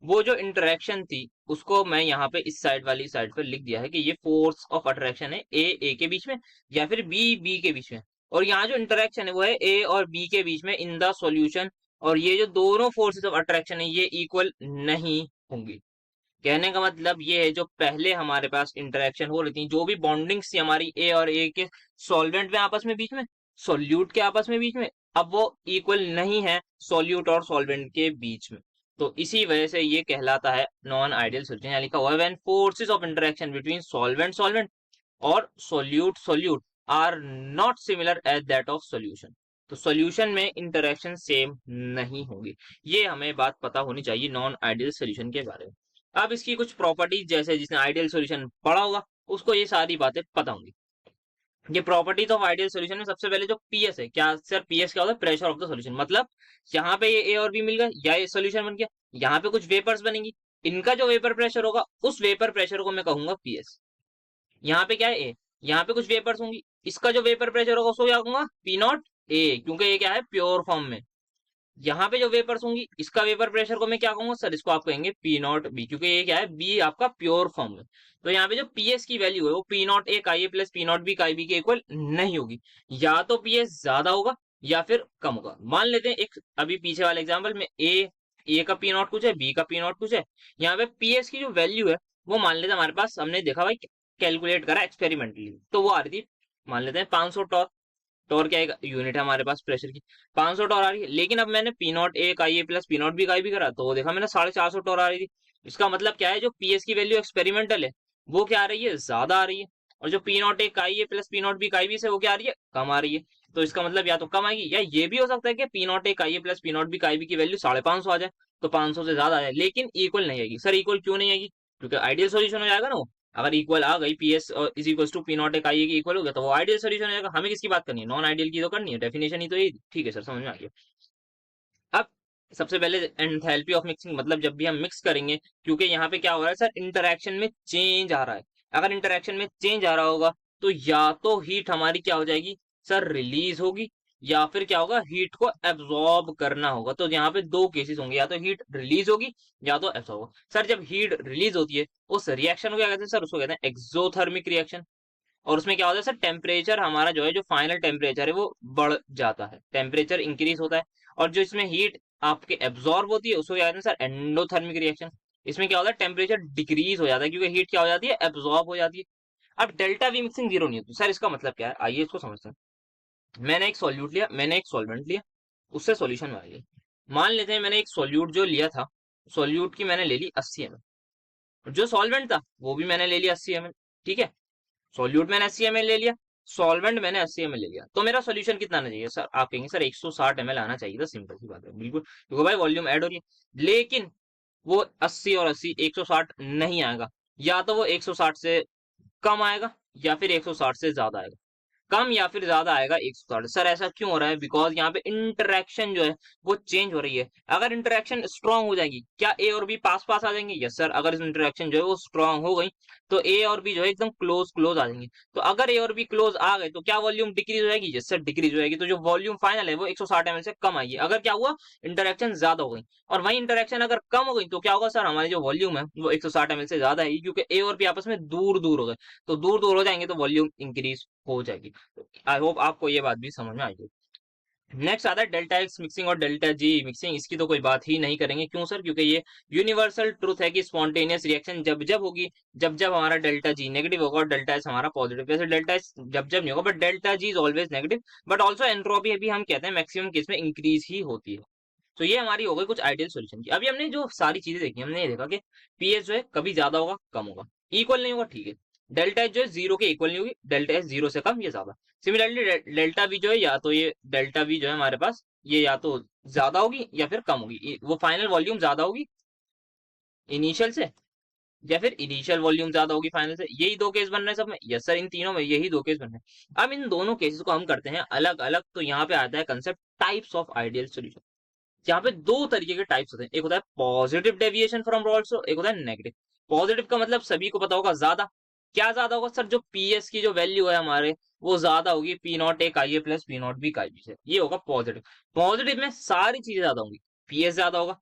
वो जो इंटरेक्शन थी उसको मैं यहाँ पे इस साइड वाली साइड पर लिख दिया है कि ये फोर्स ऑफ अट्रैक्शन है ए के बीच में, या फिर बी के बीच में। और यहाँ जो इंटरेक्शन है वो है ए और बी के बीच में इन द सॉल्यूशन। और ये जो दोनों फोर्सेस ऑफ अट्रैक्शन है ये इक्वल नहीं होंगी। कहने का मतलब ये है, जो पहले हमारे पास इंटरेक्शन हो रही थी, जो भी बॉन्डिंग्स थी हमारी ए और ए के सॉल्वेंट में आपस में बीच में, सॉल्यूट के आपस में बीच में, अब वो इक्वल नहीं है सॉल्यूट और सॉल्वेंट के बीच में। तो इसी वजह से ये कहलाता है नॉन आइडियल सॉल्यूशन। यहाँ लिखा हुआ है when forces of interaction between solvent solvent और solute solute are not similar as that of solution. तो सोल्यूशन में इंटरेक्शन सेम नहीं होगी। ये हमें बात पता होनी चाहिए नॉन आइडियल सोल्यूशन के बारे में। अब इसकी कुछ प्रॉपर्टीज, जैसे जिसने आइडियल सोल्यूशन पढ़ा होगा उसको ये सारी बातें पता होंगी। ये प्रॉपर्टीज ऑफ आइडियल सॉल्यूशन में सबसे पहले जो पीएस है, क्या सर पीएस क्या होता है, प्रेशर ऑफ द सॉल्यूशन। मतलब यहाँ पे ये ए और बी मिल गया या ये सॉल्यूशन बन गया, यहाँ पे कुछ वेपर्स बनेंगी, इनका जो वेपर प्रेशर होगा उस वेपर प्रेशर को मैं कहूंगा पीएस। यहाँ पे क्या है ए, यहाँ पे कुछ वेपर्स होंगी, इसका जो वेपर प्रेशर होगा उसको क्या कहूंगा पी नॉट ए, क्योंकि ये क्या है प्योर फॉर्म में। यहाँ पे जो वेपर्स होंगी इसका वेपर प्रेशर को मैं क्या कहूंगा सर, इसको आप कहेंगे पी नॉट बी, क्योंकि ये क्या है बी आपका प्योर फॉर्म में। तो यहाँ पे जो पीएस की वैल्यू है वो पी नॉट ए का ए प्लस पी नॉट बी का बी के इक्वल नहीं होगी। या तो पीएस ज्यादा होगा या फिर कम होगा। मान लेते हैं एक अभी पीछे वाले एग्जाम्पल में ए का पी नॉट कुछ है, बी का पी नॉट कुछ है। यहाँ पे पीएस की जो वैल्यू है वो मान लेते हैं हमारे पास, हमने देखा भाई कैलकुलेट करा एक्सपेरिमेंटली, तो वो आ रही थी मान लेते हैं 500 टॉर्क। टॉर्क क्या एक यूनिट है हमारे पास प्रेशर की, 500 टॉर आ रही है। लेकिन अब मैंने पी नॉट ए का ये प्लस पी नॉट बी का भी करा, तो वो देखा मैंने 450 टॉर आ रही थी। इसका मतलब क्या है, जो पीएस की वैल्यू एक्सपेरिमेंटल है वो क्या आ रही है, ज्यादा आ रही है। और जो पी नॉट ए का ये प्लस पी नॉट बी का बी से वो क्या आ रही है, कम आ रही है। तो इसका मतलब या तो कम आएगी, या ये भी हो सकता है कि पी नॉट ए का ये प्लस पी नॉट बी का बी की वैल्यू 550 आ जाए, तो 500 से ज्यादा आ जाए, लेकिन इक्वल नहीं आएगी। सर इक्वल क्यों नहीं आएगी, क्योंकि आइडियल सोल्यूशन हो जाएगा ना वो। अगर इक्वल आ गई PS is equal to P naught एक आई की इक्वल हो गया तो वो आइडियल सोल्यूशन हो जाएगा। हमें किसकी बात करनी है, नॉन आइडियल की तो करनी है, डेफिनेशन ही तो यही। ठीक है सर, समझ में आ गया। अब सबसे पहले एंथैल्पी ऑफ मिक्सिंग, मतलब जब भी हम मिक्स करेंगे, क्योंकि यहाँ पे क्या हो रहा है सर, इंटरेक्शन में चेंज आ रहा है। अगर इंटरेक्शन में चेंज आ रहा होगा तो या तो हीट हमारी क्या हो जाएगी सर, रिलीज होगी, या फिर क्या होगा, हीट को एब्जॉर्ब करना होगा। तो यहाँ पे दो केसेस होंगे, या तो हीट रिलीज होगी या तो एब्जॉर्ब होगा। सर जब हीट रिलीज होती है उस रिएक्शन को क्या कहते हैं सर, उसको कहते हैं एक्सोथर्मिक रिएक्शन। और उसमें क्या होता है सर, टेम्परेचर हमारा जो है, जो फाइनल टेम्परेचर है वो बढ़ जाता है, टेम्परेचर इंक्रीज होता है। और जो इसमें हीट आपके एब्जॉर्ब होती है उसको क्या कहते हैं सर, एंडोथर्मिक रिएक्शन। इसमें क्या होता है, टेम्परेचर डिक्रीज हो जाता है क्योंकि हीट क्या हो जाती है, एब्जॉर्ब हो जाती है। अब डेल्टा वी मिक्सिंग जीरो नहीं होती सर, इसका मतलब क्या है, आइए इसको समझते हैं। मैंने एक सॉल्यूट लिया, मैंने एक सॉल्वेंट लिया, उससे सॉल्यूशन बना लिया। मान लेते हैं मैंने एक सॉल्यूट जो लिया था, सॉल्यूट की मैंने ले ली 80 ml, जो सॉल्वेंट था वो भी मैंने ले लिया 80 ml। ठीक है, सॉल्यूट मैंने 80 ml ले लिया, सॉल्वेंट मैंने 80 ml ले लिया, तो मेरा सॉल्यूशन कितना आना चाहिए सर, आप कहेंगे सर 160 ml आना चाहिए था, सिंपल सी बात है, बिल्कुल, क्योंकि भाई वॉल्यूम ऐड हो रही है। लेकिन वो 80 और 80 160 नहीं आएगा, या तो वो 160 से कम आएगा या फिर 160 से ज्यादा आएगा। कम या फिर ज्यादा आएगा 160। सर ऐसा क्यों हो रहा है, बिकॉज यहाँ पे इंटरेक्शन जो है वो चेंज हो रही है। अगर इंटरेक्शन स्ट्रांग हो जाएगी, क्या ए और बी पास पास आ जाएंगे, यस सर। अगर इंटरेक्शन जो है वो स्ट्रांग हो गई तो ए और बी जो है एकदम क्लोज क्लोज आ जाएंगे। तो अगर ए और बी क्लोज आ गए तो क्या वॉल्यूम डिक्रीज हो जाएगी, यस सर डिक्रीज हो जाएगी। तो जो वॉल्यूम फाइनल है वो 160 ml से कम आएगी। अगर क्या हुआ, इंटरेक्शन ज्यादा हो गई, और वही इंटरेक्शन अगर कम हो गई तो क्या होगा सर, हमारी जो वॉल्यूम है वो 160 ml से ज्यादा है, क्योंकि ए और बी आपस में दूर दूर हो गए। तो दूर दूर हो जाएंगे तो वॉल्यूम इंक्रीज हो जाएगी। आई होप आपको ये बात भी समझ में आई होगी। नेक्स्ट आता है डेल्टा एक्स मिक्सिंग और डेल्टा जी मिक्सिंग। इसकी तो कोई बात ही नहीं करेंगे, क्यों सर, क्योंकि ये यूनिवर्सल ट्रूथ है कि स्पॉन्टेनियस रिएक्शन जब जब होगी, जब जब हमारा डेल्टा जी नेगेटिव होगा और डेल्टा एस हमारा पॉजिटिव। वैसे डेल्टा एस जब जब नहीं होगा, but delta G is always negative. But also entropy अभी हम कहते हैं मैक्सिमम केस में इंक्रीज ही होती है। तो ये हमारी हो गई कुछ आइडियल सॉल्यूशन की। अभी हमने जो सारी चीजें देखी, हमने ये देखा कि पीएच जो है कभी ज्यादा होगा कम होगा, इक्वल नहीं होगा, ठीक है। डेल्टा एच जो है जीरो के इक्वल नहीं होगी, डेल्टा एच जीरो से कम या ज्यादा। सिमिलरली डेल्टा वी जो है, या तो ये डेल्टा वी जो है हमारे पास, ये या तो ज्यादा होगी या फिर कम होगी। वो फाइनल वॉल्यूम ज्यादा होगी इनिशियल से, या फिर इनिशियल वॉल्यूम ज्यादा होगी फाइनल से। यही दो केस बन रहे हैं सब में, यस सर, इन तीनों में यही दो केस बन रहे हैं। अब इन दोनों केसेस को हम करते हैं अलग अलग। तो यहाँ पे आता है concept types of ideal solution. यहाँ पे दो तरीके के टाइप्स होते हैं, एक होता है पॉजिटिव डेविएशन फ्रॉम रॉल्सो, एक होता है नेगेटिव। पॉजिटिव का मतलब सभी को पता होगा, ज्यादा। क्या ज्यादा होगा सर, जो पीएस की जो वैल्यू है हमारे, वो ज्यादा होगी P naught A chi A plus P naught B काई बी से, ये होगा पॉजिटिव। पॉजिटिव में सारी चीजें ज्यादा होंगी, पीएस ज्यादा होगा,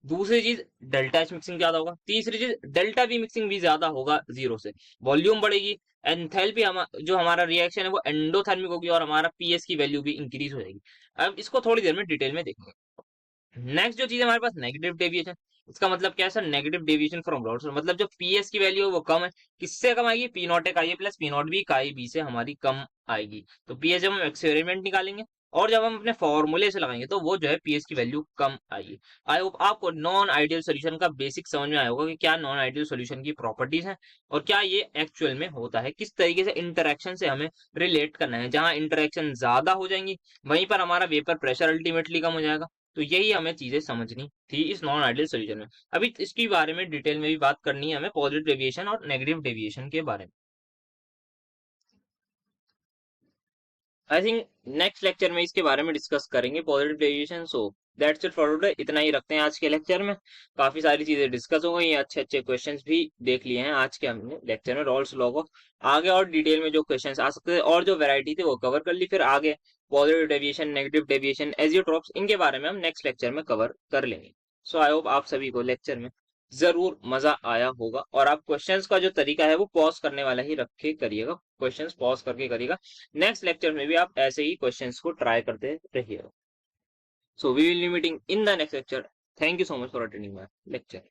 दूसरी चीज डेल्टा एच मिक्सिंग ज्यादा होगा, तीसरी चीज डेल्टा वी मिक्सिंग भी ज्यादा होगा जीरो से, वॉल्यूम बढ़ेगी, एंथैल्पी जो हमारा रिएक्शन है वो एंडोथर्मिक होगी, और हमारा पीएस की वैल्यू भी इंक्रीज हो जाएगी। अब इसको थोड़ी देर में डिटेल में देखेंगे। नेक्स्ट जो चीज है हमारे पास, नेगेटिव डेविएशन। इसका मतलब क्या है sir, negative deviation from rod. मतलब जो पीएस की वैल्यू है वो कम है, किससे कम आएगी, P naught A chi A plus P naught B काई बी से हमारी कम आएगी। तो पीएस जब हम एक्सपेरिमेंट निकालेंगे और जब हम अपने फॉर्मूले से लगाएंगे तो वो जो है पीएस की वैल्यू कम आएगी। आई होप आपको नॉन आइडियल सोल्यूशन का बेसिक समझ में आया होगा कि क्या नॉन आइडियल सोल्यूशन की प्रॉपर्टीज हैं और क्या ये एक्चुअल में होता है, किस तरीके से इंटरेक्शन से हमें रिलेट करना है। जहां इंटरेक्शन ज्यादा हो जाएंगी वहीं पर हमारा वेपर प्रेशर अल्टीमेटली कम हो जाएगा। तो यही हमें चीजें समझनी थी इस नॉन आइडियल सोल्यूशन में। अभी इसके बारे में डिटेल में भी बात करनी है हमें, पॉजिटिव डेविएशन और नेगेटिव डेविएशन के बारे में। आई थिंक नेक्स्ट लेक्चर में इसके बारे में डिस्कस करेंगे, positive deviation. So that's it for today, इतना ही रखते हैं आज के लेक्चर में। काफी सारी चीजें डिस्कस हो गई, अच्छे अच्छे क्वेश्चंस भी देख लिए हैं आज के हमने लेक्चर में। रॉल्स लॉ को आगे और डिटेल में जो क्वेश्चंस आ सकते थे और जो वैरायटी थी वो कवर कर ली। फिर आगे positive deviation, negative deviation, azeotropes, इनके बारे में हम नेक्स्ट लेक्चर में कवर कर लेंगे। सो आई होप आप सभी को लेक्चर में जरूर मजा आया होगा, और आप क्वेश्चंस का जो तरीका है वो पॉज करने वाला ही रख के करिएगा, क्वेश्चंस पॉज करके करिएगा। नेक्स्ट लेक्चर में भी आप ऐसे ही क्वेश्चंस को ट्राई करते रहिएगा। So we will be meeting in the next lecture. Thank you so much for attending my lecture.